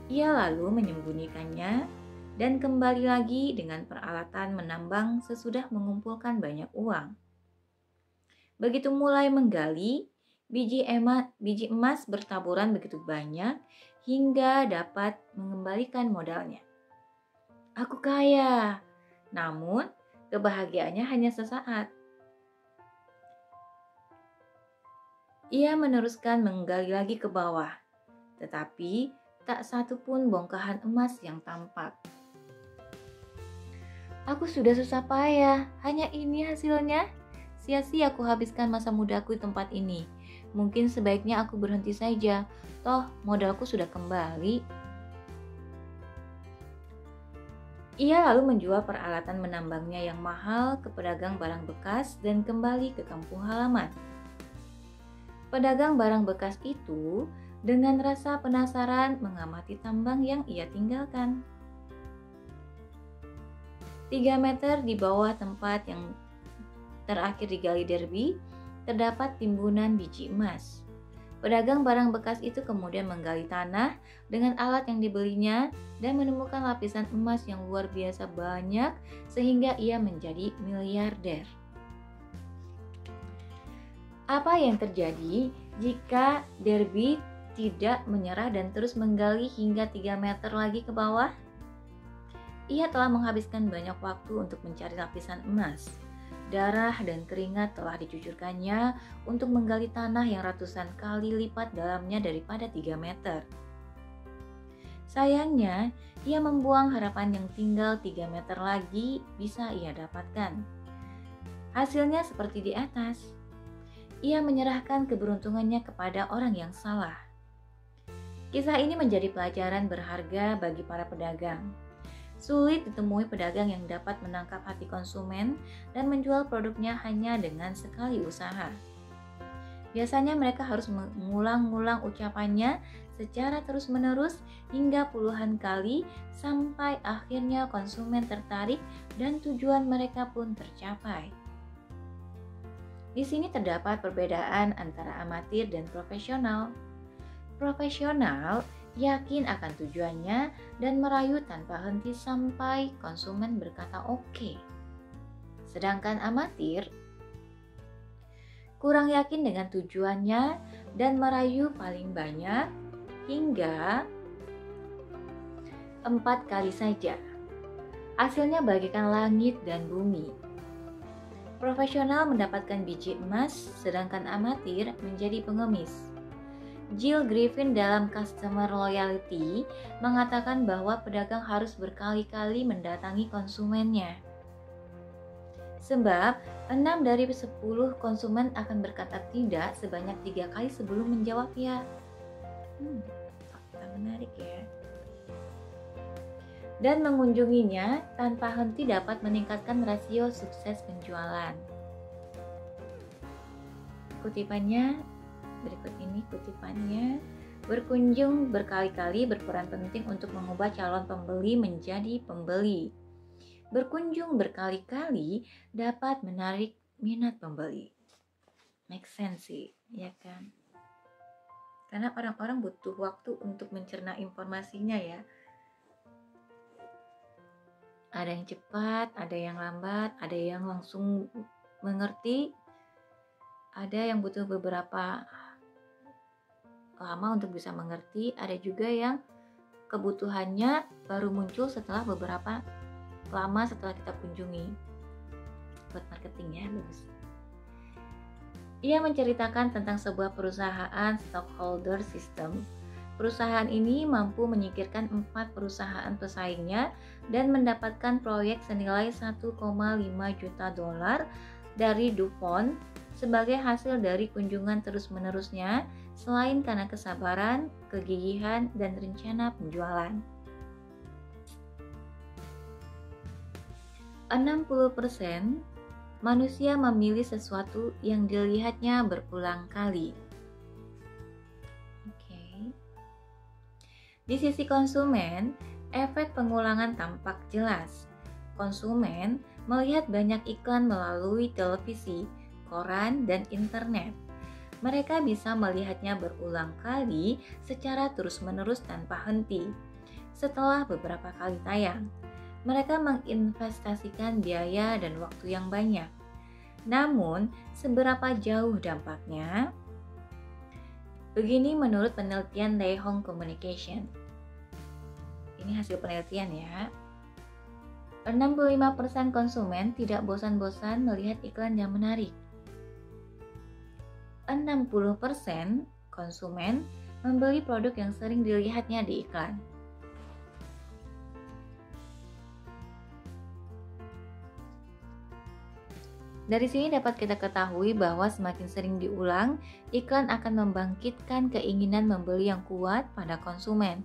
Ia lalu menyembunyikannya dan kembali lagi dengan peralatan menambang sesudah mengumpulkan banyak uang. Begitu mulai menggali, biji emas bertaburan begitu banyak hingga dapat mengembalikan modalnya. Aku kaya, namun kebahagiaannya hanya sesaat. Ia meneruskan menggali lagi ke bawah, tetapi tak satu pun bongkahan emas yang tampak. Aku sudah susah payah, hanya ini hasilnya. Sia-sia aku habiskan masa mudaku di tempat ini. Mungkin sebaiknya aku berhenti saja, toh modalku sudah kembali. Ia lalu menjual peralatan menambangnya yang mahal ke pedagang barang bekas dan kembali ke kampung halaman. Pedagang barang bekas itu dengan rasa penasaran mengamati tambang yang ia tinggalkan. 3 meter di bawah tempat yang terakhir digali Derby, terdapat timbunan biji emas. Pedagang barang bekas itu kemudian menggali tanah dengan alat yang dibelinya dan menemukan lapisan emas yang luar biasa banyak sehingga ia menjadi miliarder. Apa yang terjadi jika Derby tidak menyerah dan terus menggali hingga 3 meter lagi ke bawah? Ia telah menghabiskan banyak waktu untuk mencari lapisan emas. Darah dan keringat telah dicucurkannya untuk menggali tanah yang ratusan kali lipat dalamnya daripada 3 meter. Sayangnya, ia membuang harapan yang tinggal 3 meter lagi bisa ia dapatkan. Hasilnya seperti di atas. Ia menyerahkan keberuntungannya kepada orang yang salah. Kisah ini menjadi pelajaran berharga bagi para pedagang. Sulit ditemui pedagang yang dapat menangkap hati konsumen dan menjual produknya hanya dengan sekali usaha. Biasanya mereka harus mengulang-ulang ucapannya secara terus-menerus hingga puluhan kali sampai akhirnya konsumen tertarik dan tujuan mereka pun tercapai. Di sini terdapat perbedaan antara amatir dan profesional. Profesional yakin akan tujuannya dan merayu tanpa henti sampai konsumen berkata oke. Sedangkan amatir kurang yakin dengan tujuannya dan merayu paling banyak hingga 4 kali saja. Hasilnya bagaikan langit dan bumi. Profesional mendapatkan biji emas, sedangkan amatir menjadi pengemis. Jill Griffin dalam Customer Loyalty mengatakan bahwa pedagang harus berkali-kali mendatangi konsumennya. Sebab 6 dari 10 konsumen akan berkata tidak sebanyak 3 kali sebelum menjawab ya. Menarik ya. Dan mengunjunginya tanpa henti dapat meningkatkan rasio sukses penjualan. Kutipannya berikut ini kutipannya. Berkunjung berkali-kali berperan penting untuk mengubah calon pembeli menjadi pembeli. Berkunjung berkali-kali dapat menarik minat pembeli. Make sense sih, ya kan? Karena orang-orang butuh waktu untuk mencerna informasinya ya. Ada yang cepat, ada yang lambat, ada yang langsung mengerti, ada yang butuh beberapa lama untuk bisa mengerti, ada juga yang kebutuhannya baru muncul setelah beberapa lama setelah kita kunjungi. Buat marketing ya, bagus. Ia menceritakan tentang sebuah perusahaan stockholder system. Perusahaan ini mampu menyingkirkan 4 perusahaan pesaingnya dan mendapatkan proyek senilai 1,5 juta dolar dari DuPont sebagai hasil dari kunjungan terus-menerusnya, selain karena kesabaran, kegigihan, dan rencana penjualan. 60% manusia memilih sesuatu yang dilihatnya berulang kali. Di sisi konsumen, efek pengulangan tampak jelas. Konsumen melihat banyak iklan melalui televisi, koran, dan internet. Mereka bisa melihatnya berulang kali secara terus-menerus tanpa henti. Setelah beberapa kali tayang, mereka menginvestasikan biaya dan waktu yang banyak. Namun, seberapa jauh dampaknya? Begini menurut penelitian Daehong Communication. Ini hasil penelitian ya. 65% konsumen tidak bosan-bosan melihat iklan yang menarik. 60% konsumen membeli produk yang sering dilihatnya di iklan. Dari sini dapat kita ketahui bahwa semakin sering diulang, iklan akan membangkitkan keinginan membeli yang kuat pada konsumen.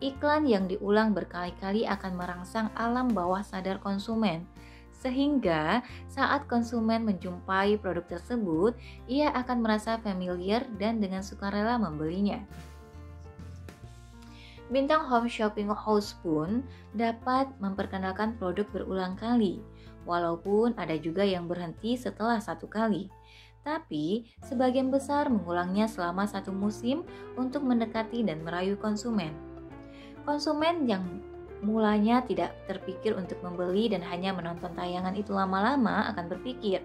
Iklan yang diulang berkali-kali akan merangsang alam bawah sadar konsumen, sehingga saat konsumen menjumpai produk tersebut, ia akan merasa familiar dan dengan sukarela membelinya. Bintang home shopping house pun dapat memperkenalkan produk berulang kali, walaupun ada juga yang berhenti setelah 1 kali. Tapi, sebagian besar mengulangnya selama 1 musim untuk mendekati dan merayu konsumen. Konsumen yang mulanya tidak terpikir untuk membeli dan hanya menonton tayangan itu lama-lama akan berpikir,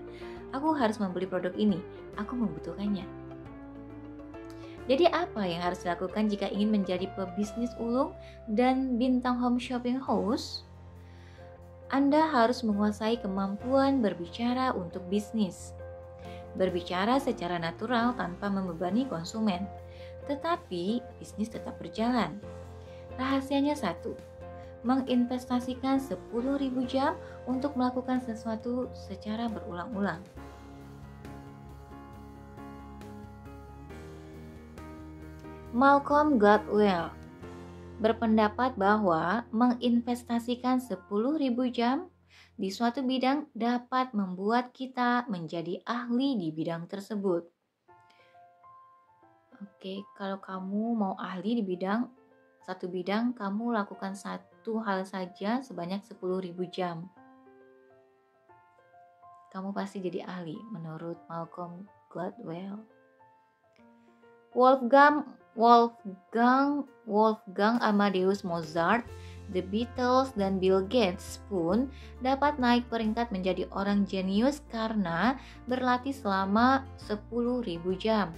aku harus membeli produk ini, aku membutuhkannya. Jadi apa yang harus dilakukan jika ingin menjadi pebisnis ulung dan bintang home shopping house? Anda harus menguasai kemampuan berbicara untuk bisnis. Berbicara secara natural tanpa membebani konsumen, tetapi bisnis tetap berjalan. Rahasianya 1, menginvestasikan 10.000 jam untuk melakukan sesuatu secara berulang-ulang. Malcolm Gladwell berpendapat bahwa menginvestasikan 10.000 jam di suatu bidang dapat membuat kita menjadi ahli di bidang tersebut. Oke, kalau kamu mau ahli di satu bidang, kamu lakukan satu hal saja sebanyak 10.000 jam. Kamu pasti jadi ahli, menurut Malcolm Gladwell. Wolfgang Amadeus Mozart, The Beatles, dan Bill Gates pun dapat naik peringkat menjadi orang jenius karena berlatih selama 10.000 jam.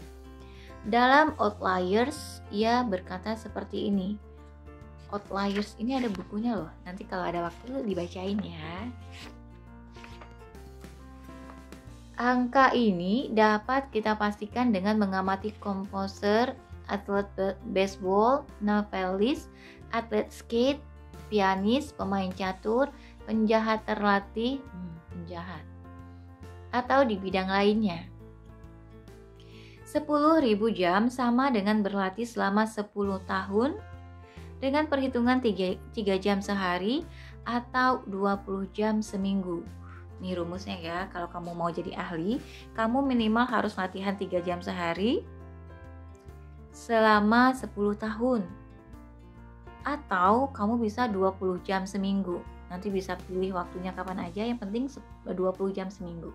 Dalam Outliers, ia berkata seperti ini. Outliers ini ada bukunya loh, nanti kalau ada waktu dibacain ya. Angka ini dapat kita pastikan dengan mengamati komposer, atlet baseball, novelis, atlet skate, pianis, pemain catur, penjahat terlatih, atau di bidang lainnya. 10.000 jam sama dengan berlatih selama 10 tahun dengan perhitungan 3 jam sehari atau 20 jam seminggu. Nih rumusnya ya, kalau kamu mau jadi ahli, kamu minimal harus latihan 3 jam sehari selama 10 tahun. Atau kamu bisa 20 jam seminggu. Nanti bisa pilih waktunya kapan aja, yang penting 20 jam seminggu.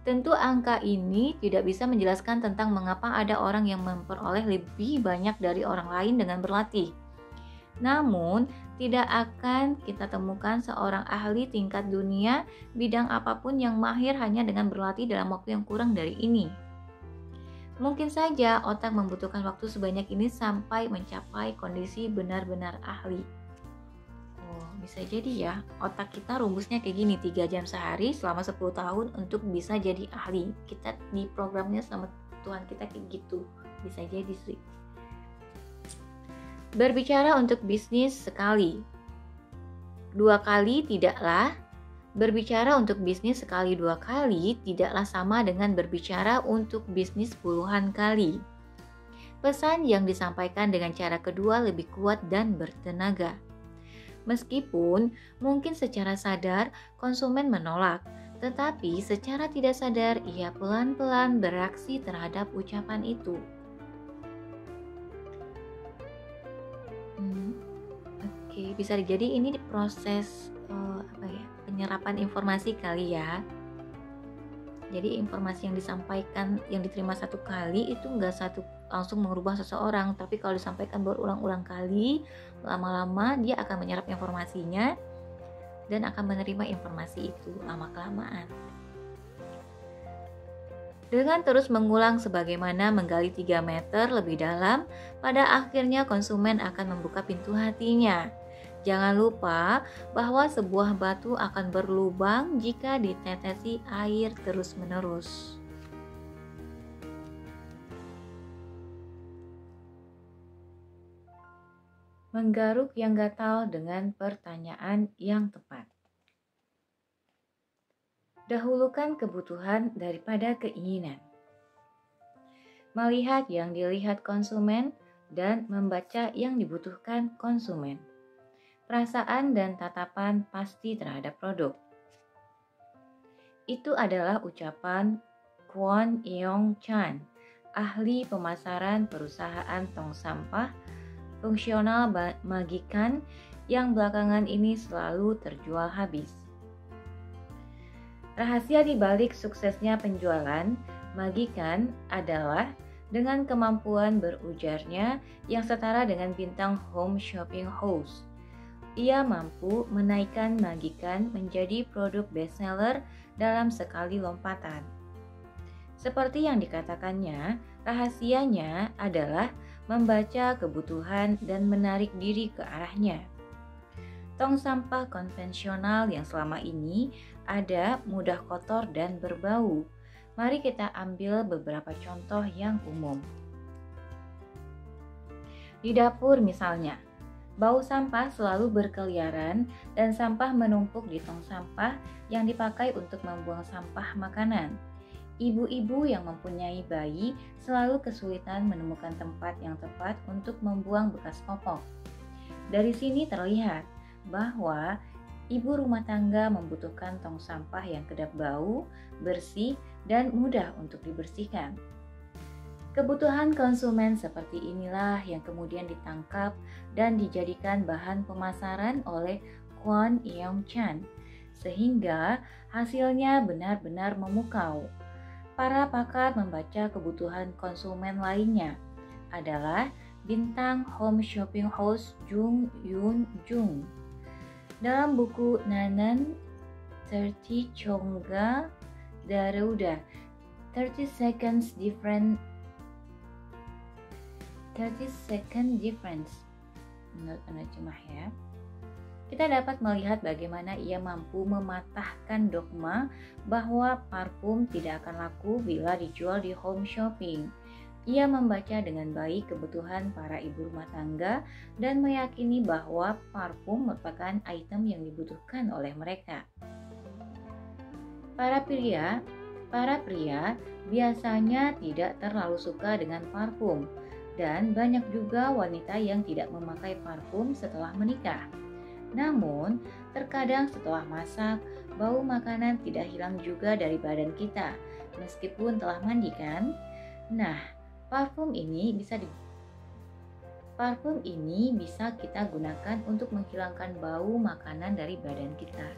Tentu angka ini tidak bisa menjelaskan tentang mengapa ada orang yang memperoleh lebih banyak dari orang lain dengan berlatih. Namun, tidak akan kita temukan seorang ahli tingkat dunia bidang apapun yang mahir hanya dengan berlatih dalam waktu yang kurang dari ini. Mungkin saja otak membutuhkan waktu sebanyak ini sampai mencapai kondisi benar-benar ahli. Bisa jadi ya, otak kita rumusnya kayak gini, 3 jam sehari selama 10 tahun untuk bisa jadi ahli. Kita di programnya sama Tuhan kita kayak gitu. Bisa jadi sih. Berbicara untuk bisnis sekali, 2 kali tidaklah. Berbicara untuk bisnis sekali 2 kali tidaklah sama dengan berbicara untuk bisnis puluhan kali. Pesan yang disampaikan dengan cara kedua lebih kuat dan bertenaga. Meskipun mungkin secara sadar konsumen menolak, tetapi secara tidak sadar ia pelan-pelan bereaksi terhadap ucapan itu. Oke, bisa jadi ini proses penyerapan informasi kali ya. Jadi informasi yang disampaikan, yang diterima satu kali itu nggak langsung mengubah seseorang, tapi kalau disampaikan berulang-ulang kali, lama-lama dia akan menyerap informasinya dan akan menerima informasi itu lama-kelamaan. Dengan terus mengulang sebagaimana menggali 3 meter lebih dalam, pada akhirnya konsumen akan membuka pintu hatinya. Jangan lupa bahwa sebuah batu akan berlubang jika ditetesi air terus-menerus. Menggaruk yang gatal dengan pertanyaan yang tepat. Dahulukan kebutuhan daripada keinginan. Melihat yang dilihat konsumen dan membaca yang dibutuhkan konsumen. Perasaan dan tatapan pasti terhadap produk. Itu adalah ucapan Kwon Eong Chan, ahli pemasaran perusahaan tong sampah fungsional Magikan yang belakangan ini selalu terjual habis. Rahasia di balik suksesnya penjualan Magikan adalah dengan kemampuan berujarnya yang setara dengan bintang home shopping house. Ia mampu menaikkan Magikan menjadi produk bestseller dalam sekali lompatan. Seperti yang dikatakannya, rahasianya adalah membaca kebutuhan dan menarik diri ke arahnya. Tong sampah konvensional yang selama ini ada mudah kotor dan berbau. Mari kita ambil beberapa contoh yang umum. Di dapur misalnya, bau sampah selalu berkeliaran dan sampah menumpuk di tong sampah yang dipakai untuk membuang sampah makanan. Ibu-ibu yang mempunyai bayi selalu kesulitan menemukan tempat yang tepat untuk membuang bekas popok. Dari sini terlihat bahwa ibu rumah tangga membutuhkan tong sampah yang kedap bau, bersih, dan mudah untuk dibersihkan. Kebutuhan konsumen seperti inilah yang kemudian ditangkap dan dijadikan bahan pemasaran oleh Kwon Eong Chan, sehingga hasilnya benar-benar memukau. Para pakar membaca kebutuhan konsumen lainnya adalah bintang home shopping house Jung Yoon Jung. Dalam buku Nanan 30 Chongga Daruda 30 second difference menurut penerjemah ya. Kita dapat melihat bagaimana ia mampu mematahkan dogma bahwa parfum tidak akan laku bila dijual di home shopping. Ia membaca dengan baik kebutuhan para ibu rumah tangga dan meyakini bahwa parfum merupakan item yang dibutuhkan oleh mereka. Para pria biasanya tidak terlalu suka dengan parfum. Dan banyak juga wanita yang tidak memakai parfum setelah menikah. Namun, terkadang setelah masak, bau makanan tidak hilang juga dari badan kita, meskipun telah mandi kan? Nah, parfum ini bisa kita gunakan untuk menghilangkan bau makanan dari badan kita.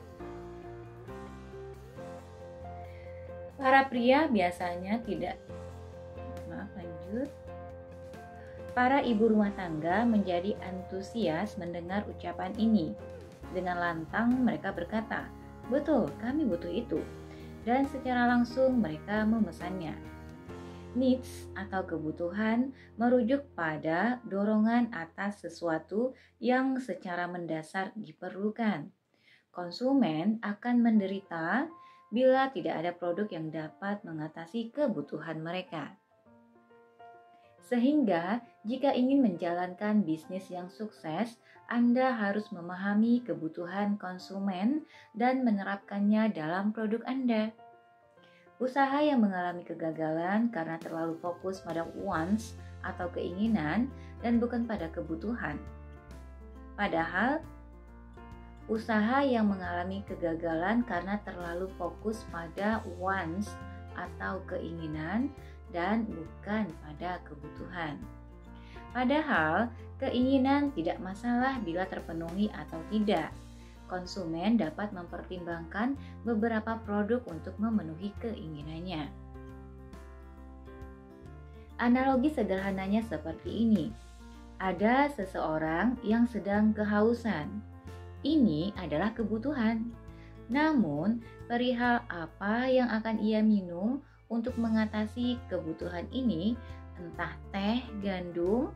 Para pria biasanya tidak lanjut. Para ibu rumah tangga menjadi antusias mendengar ucapan ini. Dengan lantang mereka berkata, "Betul, kami butuh itu." Dan secara langsung mereka memesannya. Needs atau kebutuhan merujuk pada dorongan atas sesuatu yang secara mendasar diperlukan. Konsumen akan menderita bila tidak ada produk yang dapat mengatasi kebutuhan mereka. Sehingga, jika ingin menjalankan bisnis yang sukses, Anda harus memahami kebutuhan konsumen dan menerapkannya dalam produk Anda. Usaha yang mengalami kegagalan karena terlalu fokus pada wants atau keinginan dan bukan pada kebutuhan. Padahal, usaha yang mengalami kegagalan karena terlalu fokus pada wants atau keinginan dan bukan pada kebutuhan. Padahal, keinginan tidak masalah bila terpenuhi atau tidak. Konsumen dapat mempertimbangkan beberapa produk untuk memenuhi keinginannya. Analogi sederhananya seperti ini. Ada seseorang yang sedang kehausan. Ini adalah kebutuhan. Namun, perihal apa yang akan ia minum untuk mengatasi kebutuhan ini, entah teh, gandum,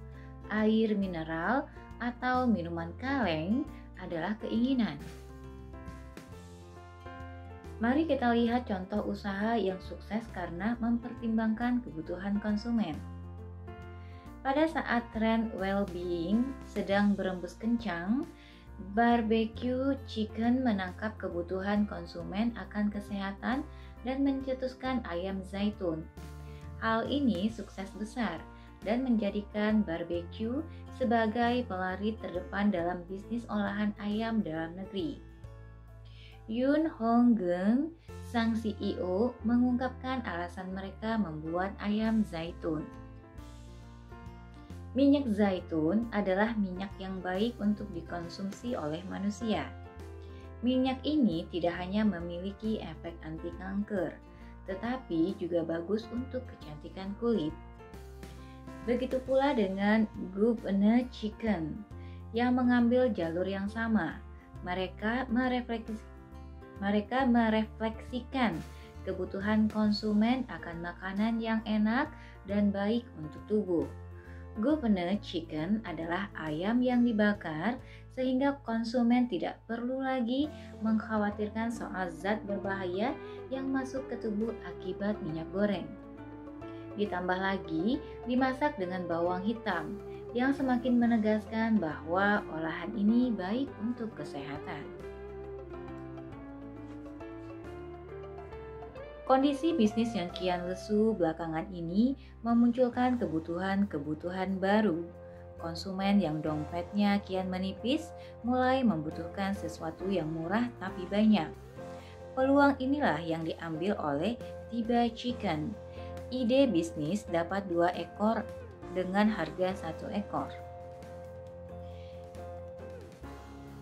air mineral, atau minuman kaleng, adalah keinginan. Mari kita lihat contoh usaha yang sukses karena mempertimbangkan kebutuhan konsumen. Pada saat tren well-being sedang berembus kencang, barbecue chicken menangkap kebutuhan konsumen akan kesehatan dan mencetuskan ayam zaitun. Hal ini sukses besar dan menjadikan barbecue sebagai pelari terdepan dalam bisnis olahan ayam dalam negeri. Yoon Hong-geun, sang CEO, mengungkapkan alasan mereka membuat ayam zaitun. Minyak zaitun adalah minyak yang baik untuk dikonsumsi oleh manusia. Minyak ini tidak hanya memiliki efek anti kanker, tetapi juga bagus untuk kecantikan kulit. Begitu pula dengan Governor Chicken yang mengambil jalur yang sama. Mereka merefleksikan kebutuhan konsumen akan makanan yang enak dan baik untuk tubuh. Governor Chicken adalah ayam yang dibakar sehingga konsumen tidak perlu lagi mengkhawatirkan soal zat berbahaya yang masuk ke tubuh akibat minyak goreng. Ditambah lagi, dimasak dengan bawang hitam yang semakin menegaskan bahwa olahan ini baik untuk kesehatan. Kondisi bisnis yang kian lesu belakangan ini memunculkan kebutuhan-kebutuhan baru. Konsumen yang dompetnya kian menipis mulai membutuhkan sesuatu yang murah tapi banyak. Peluang inilah yang diambil oleh Tiba Chicken. Ide bisnis dapat 2 ekor dengan harga 1 ekor.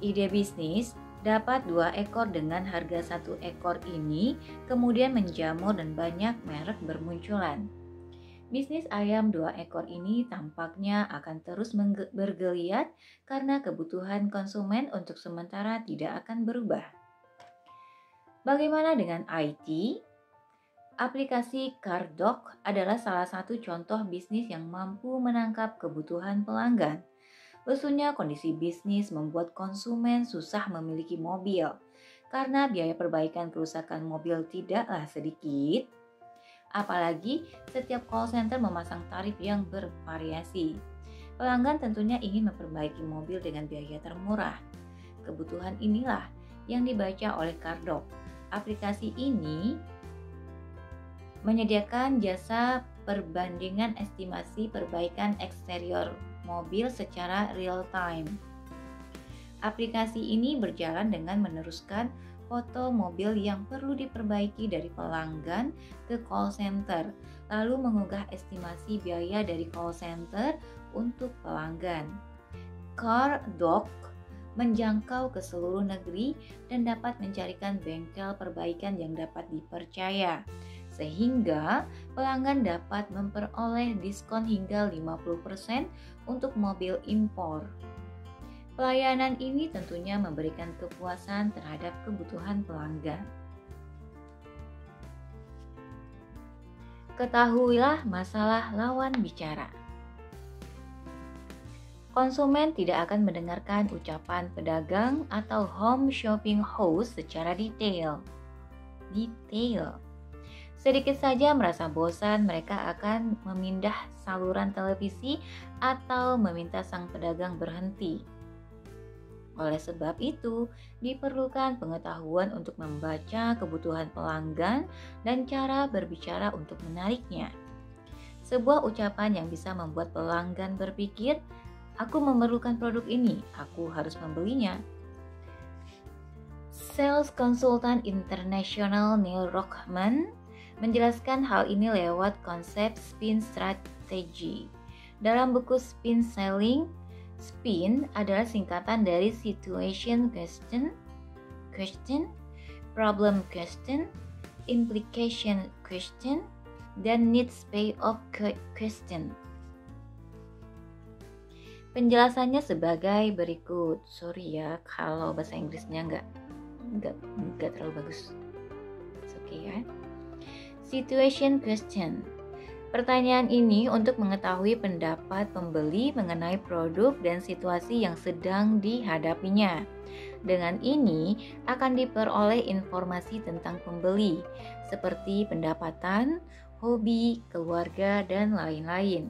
Ide bisnis dapat 2 ekor dengan harga 1 ekor ini kemudian menjamur dan banyak merek bermunculan. Bisnis ayam 2 ekor ini tampaknya akan terus bergeliat karena kebutuhan konsumen untuk sementara tidak akan berubah. Bagaimana dengan IT? Aplikasi Cardok adalah salah satu contoh bisnis yang mampu menangkap kebutuhan pelanggan. Lesunya kondisi bisnis membuat konsumen susah memiliki mobil karena biaya perbaikan kerusakan mobil tidaklah sedikit. Apalagi setiap call center memasang tarif yang bervariasi. Pelanggan tentunya ingin memperbaiki mobil dengan biaya termurah. Kebutuhan inilah yang dibaca oleh Cardok. Aplikasi ini menyediakan jasa perbandingan estimasi perbaikan eksterior mobil secara real time. Aplikasi ini berjalan dengan meneruskan foto mobil yang perlu diperbaiki dari pelanggan ke call center, lalu mengunggah estimasi biaya dari call center untuk pelanggan. CarDoc menjangkau ke seluruh negeri dan dapat mencarikan bengkel perbaikan yang dapat dipercaya, sehingga pelanggan dapat memperoleh diskon hingga 50% untuk mobil impor. Pelayanan ini tentunya memberikan kepuasan terhadap kebutuhan pelanggan. Ketahuilah masalah lawan bicara. Konsumen tidak akan mendengarkan ucapan pedagang atau home shopping host secara detail. Sedikit saja merasa bosan, mereka akan memindah saluran televisi atau meminta sang pedagang berhenti. Oleh sebab itu, diperlukan pengetahuan untuk membaca kebutuhan pelanggan dan cara berbicara untuk menariknya. Sebuah ucapan yang bisa membuat pelanggan berpikir, "Aku memerlukan produk ini, aku harus membelinya." Sales konsultan internasional Neil Rockman menjelaskan hal ini lewat konsep spin strategy. Dalam buku Spin Selling, SPIN adalah singkatan dari situation question, problem question, implication question, dan needs payoff question. Penjelasannya sebagai berikut. Sorry ya kalau bahasa Inggrisnya nggak terlalu bagus. It's okay ya. Situation question. Pertanyaan ini untuk mengetahui pendapat pembeli mengenai produk dan situasi yang sedang dihadapinya. Dengan ini akan diperoleh informasi tentang pembeli, seperti pendapatan, hobi, keluarga, dan lain-lain.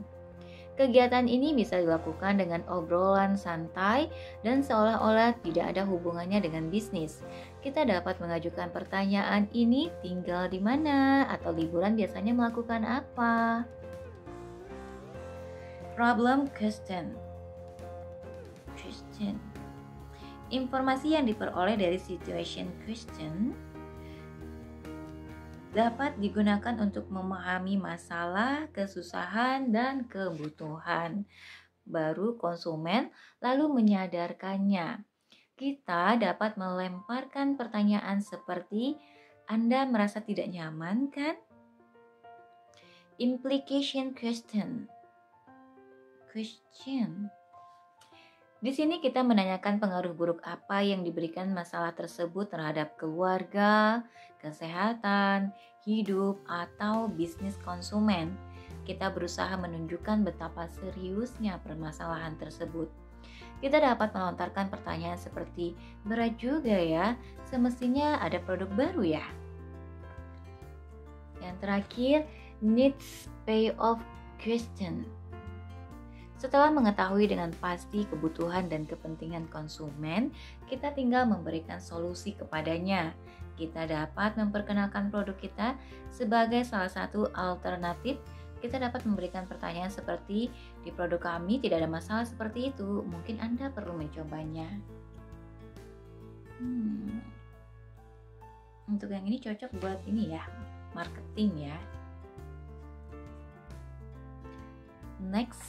Kegiatan ini bisa dilakukan dengan obrolan santai dan seolah-olah tidak ada hubungannya dengan bisnis. Kita dapat mengajukan pertanyaan ini, tinggal di mana atau liburan biasanya melakukan apa. Problem question. Informasi yang diperoleh dari situation question dapat digunakan untuk memahami masalah, kesusahan, dan kebutuhan baru konsumen lalu menyadarkannya. Kita dapat melemparkan pertanyaan seperti, "Anda merasa tidak nyaman, kan?" Implication question. Di sini kita menanyakan pengaruh buruk apa yang diberikan masalah tersebut terhadap keluarga, kesehatan, hidup, atau bisnis konsumen. Kita berusaha menunjukkan betapa seriusnya permasalahan tersebut. Kita dapat melontarkan pertanyaan seperti, "Berat juga ya, semestinya ada produk baru ya?" Yang terakhir, needs payoff question. Setelah mengetahui dengan pasti kebutuhan dan kepentingan konsumen, kita tinggal memberikan solusi kepadanya. Kita dapat memperkenalkan produk kita sebagai salah satu alternatif. Kita dapat memberikan pertanyaan seperti, "Di produk kami tidak ada masalah seperti itu, mungkin Anda perlu mencobanya." Untuk yang ini cocok buat ini ya, marketing ya. Next,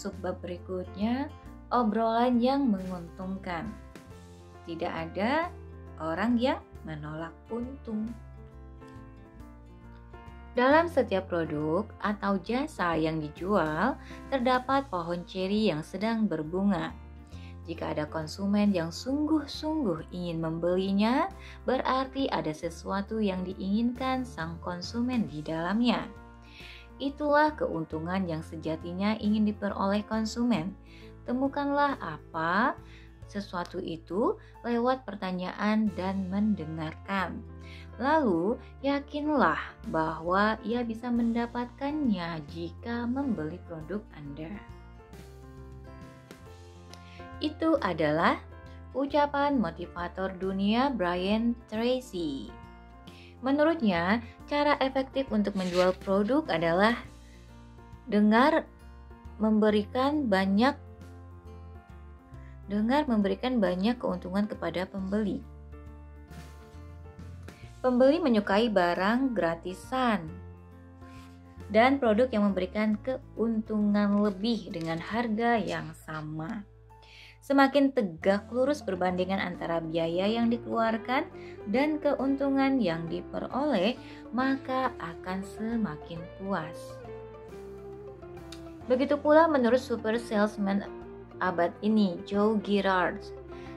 subbab berikutnya, obrolan yang menguntungkan. Tidak ada orang yang menolak untung. Dalam setiap produk atau jasa yang dijual, terdapat pohon ceri yang sedang berbunga. Jika ada konsumen yang sungguh-sungguh ingin membelinya, berarti ada sesuatu yang diinginkan sang konsumen di dalamnya. Itulah keuntungan yang sejatinya ingin diperoleh konsumen. Temukanlah apa sesuatu itu lewat pertanyaan dan mendengarkan. Lalu, yakinlah bahwa ia bisa mendapatkannya jika membeli produk Anda. Itu adalah ucapan motivator dunia Brian Tracy. Menurutnya, cara efektif untuk menjual produk adalah Dengar memberikan banyak keuntungan kepada pembeli. Pembeli menyukai barang gratisan dan produk yang memberikan keuntungan lebih dengan harga yang sama. Semakin tegak lurus perbandingan antara biaya yang dikeluarkan dan keuntungan yang diperoleh, maka akan semakin puas. Begitu pula menurut super salesman abad ini, Joe Girard.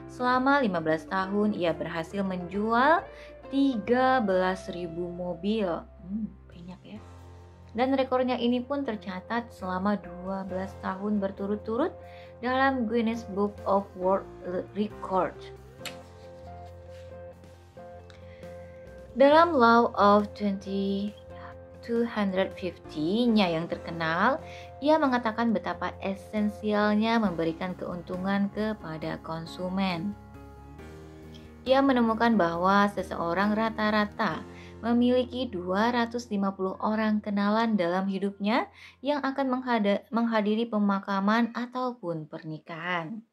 Selama 15 tahun ia berhasil menjual 13.000 mobil. Banyak ya. Dan rekornya ini pun tercatat selama 12 tahun berturut-turut dalam Guinness Book of World Records. Dalam Law of 250-nya yang terkenal, ia mengatakan betapa esensialnya memberikan keuntungan kepada konsumen. Ia menemukan bahwa seseorang rata-rata memiliki 250 orang kenalan dalam hidupnya yang akan menghadiri pemakaman ataupun pernikahan.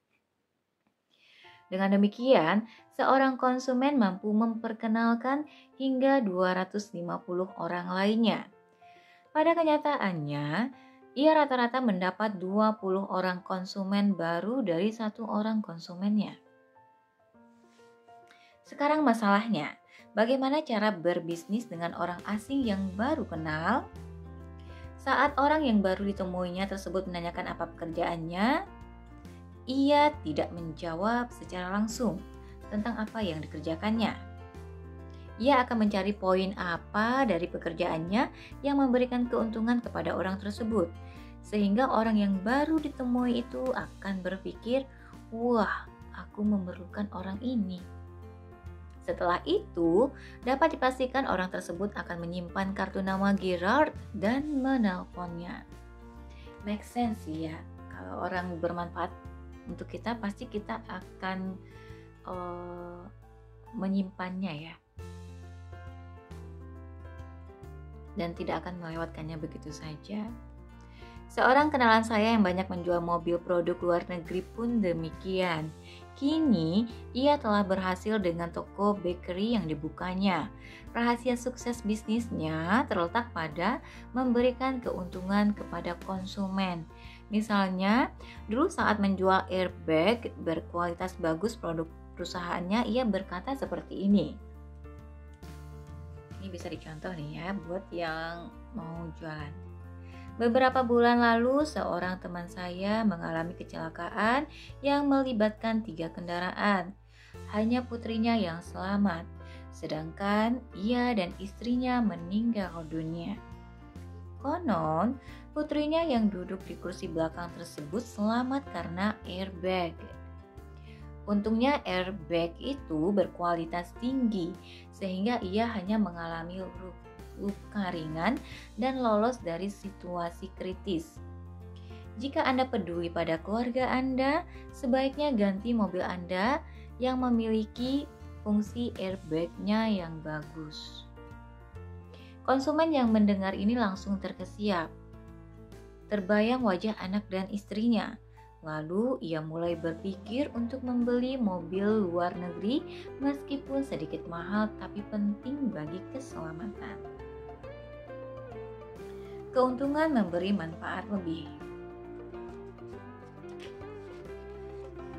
Dengan demikian, seorang konsumen mampu memperkenalkan hingga 250 orang lainnya. Pada kenyataannya, ia rata-rata mendapat 20 orang konsumen baru dari satu orang konsumennya. Sekarang masalahnya, bagaimana cara berbisnis dengan orang asing yang baru kenal? Saat orang yang baru ditemuinya tersebut menanyakan apa pekerjaannya, ia tidak menjawab secara langsung tentang apa yang dikerjakannya. Ia akan mencari poin apa dari pekerjaannya yang memberikan keuntungan kepada orang tersebut, sehingga orang yang baru ditemui itu akan berpikir, "Wah, aku memerlukan orang ini." Setelah itu, dapat dipastikan orang tersebut akan menyimpan kartu nama Girard dan menelponnya. Make sense ya, kalau orang bermanfaat untuk kita, pasti kita akan menyimpannya ya. Dan tidak akan melewatkannya begitu saja. Seorang kenalan saya yang banyak menjual mobil produk luar negeri pun demikian. Kini, ia telah berhasil dengan toko bakery yang dibukanya. Rahasia sukses bisnisnya terletak pada memberikan keuntungan kepada konsumen. Misalnya, dulu saat menjual airbag berkualitas bagus produk perusahaannya, ia berkata seperti ini. Ini bisa dicontoh nih ya buat yang mau jualan. Beberapa bulan lalu, seorang teman saya mengalami kecelakaan yang melibatkan 3 kendaraan. Hanya putrinya yang selamat, sedangkan ia dan istrinya meninggal dunia. Konon, putrinya yang duduk di kursi belakang tersebut selamat karena airbag. Untungnya airbag itu berkualitas tinggi, sehingga ia hanya mengalami luka ringan dan lolos dari situasi kritis. Jika Anda peduli pada keluarga Anda, sebaiknya ganti mobil Anda yang memiliki fungsi airbag-nya yang bagus. Konsumen yang mendengar ini langsung terkesiap. Terbayang wajah anak dan istrinya. Lalu ia mulai berpikir untuk membeli mobil luar negeri meskipun sedikit mahal tapi penting bagi keselamatan. Keuntungan memberi manfaat lebih.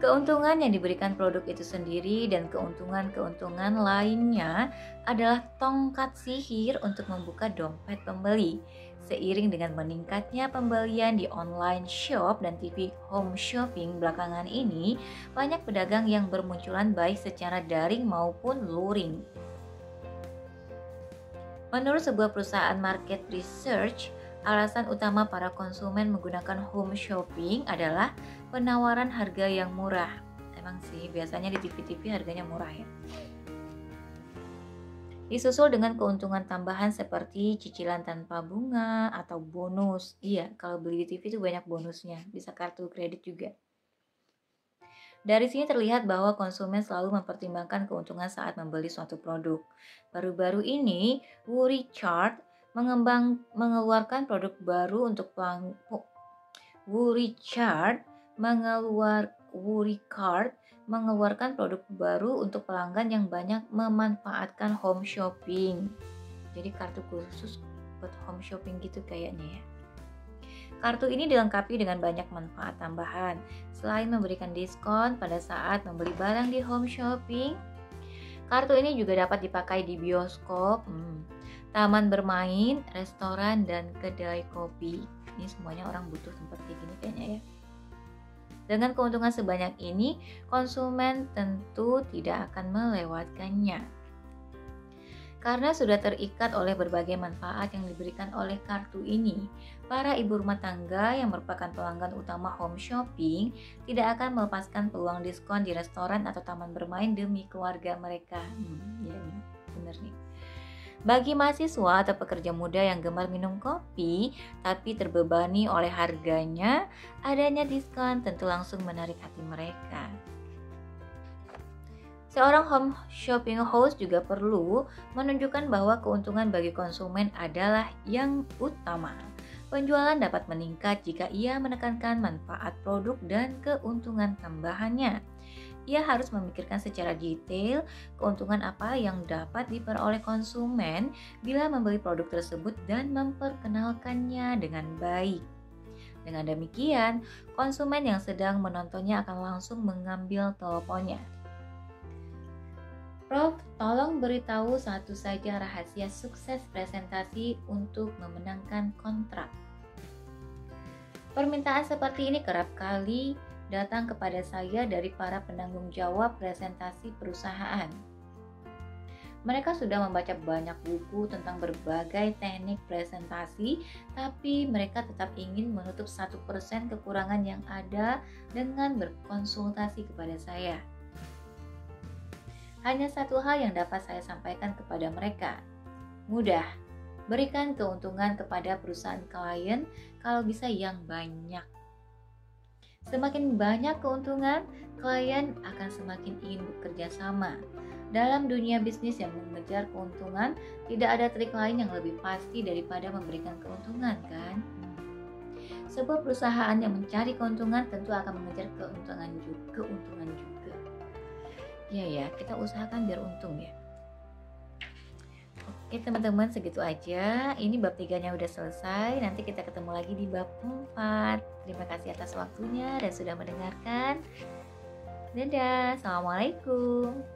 Keuntungan yang diberikan produk itu sendiri dan keuntungan-keuntungan lainnya adalah tongkat sihir untuk membuka dompet pembeli. Seiring dengan meningkatnya pembelian di online shop dan TV home shopping belakangan ini, banyak pedagang yang bermunculan baik secara daring maupun luring. Menurut sebuah perusahaan market research, alasan utama para konsumen menggunakan home shopping adalah penawaran harga yang murah. Emang sih, biasanya di TV-TV harganya murah ya. Disusul dengan keuntungan tambahan seperti cicilan tanpa bunga atau bonus. Iya, kalau beli di TV itu banyak bonusnya, bisa kartu kredit juga. Dari sini terlihat bahwa konsumen selalu mempertimbangkan keuntungan saat membeli suatu produk. Baru-baru ini, Wu Richard mengeluarkan produk baru untuk WooRicard mengeluarkan produk baru untuk pelanggan yang banyak memanfaatkan home shopping. Jadi kartu khusus buat home shopping gitu kayaknya ya. Kartu ini dilengkapi dengan banyak manfaat tambahan. Selain memberikan diskon pada saat membeli barang di home shopping, kartu ini juga dapat dipakai di bioskop, taman bermain, restoran, dan kedai kopi. Ini semuanya orang butuh tempat kayak gini kayaknya ya. Dengan keuntungan sebanyak ini, konsumen tentu tidak akan melewatkannya. Karena sudah terikat oleh berbagai manfaat yang diberikan oleh kartu ini, para ibu rumah tangga yang merupakan pelanggan utama home shopping tidak akan melepaskan peluang diskon di restoran atau taman bermain demi keluarga mereka. Ya nih, bener nih. Bagi mahasiswa atau pekerja muda yang gemar minum kopi tapi terbebani oleh harganya, adanya diskon tentu langsung menarik hati mereka. Seorang home shopping host juga perlu menunjukkan bahwa keuntungan bagi konsumen adalah yang utama. Penjualan dapat meningkat jika ia menekankan manfaat produk dan keuntungan tambahannya. Ia harus memikirkan secara detail keuntungan apa yang dapat diperoleh konsumen bila membeli produk tersebut dan memperkenalkannya dengan baik. Dengan demikian, konsumen yang sedang menontonnya akan langsung mengambil teleponnya. Prof, tolong beritahu satu saja rahasia sukses presentasi untuk memenangkan kontrak. Permintaan seperti ini kerap kali datang kepada saya dari para penanggung jawab presentasi perusahaan. Mereka sudah membaca banyak buku tentang berbagai teknik presentasi, tapi mereka tetap ingin menutup 1% kekurangan yang ada dengan berkonsultasi kepada saya. Hanya satu hal yang dapat saya sampaikan kepada mereka. Mudah, berikan keuntungan kepada perusahaan klien kalau bisa yang banyak. Semakin banyak keuntungan, klien akan semakin ingin bekerja sama. Dalam dunia bisnis yang mengejar keuntungan, tidak ada trik lain yang lebih pasti daripada memberikan keuntungan, kan? Sebuah perusahaan yang mencari keuntungan tentu akan mengejar keuntungan juga. Ya, kita usahakan biar untung ya. Oke teman-teman, segitu aja. Ini bab 3-nya udah selesai. Nanti kita ketemu lagi di bab 4. Terima kasih atas waktunya dan sudah mendengarkan. Dadah, assalamualaikum.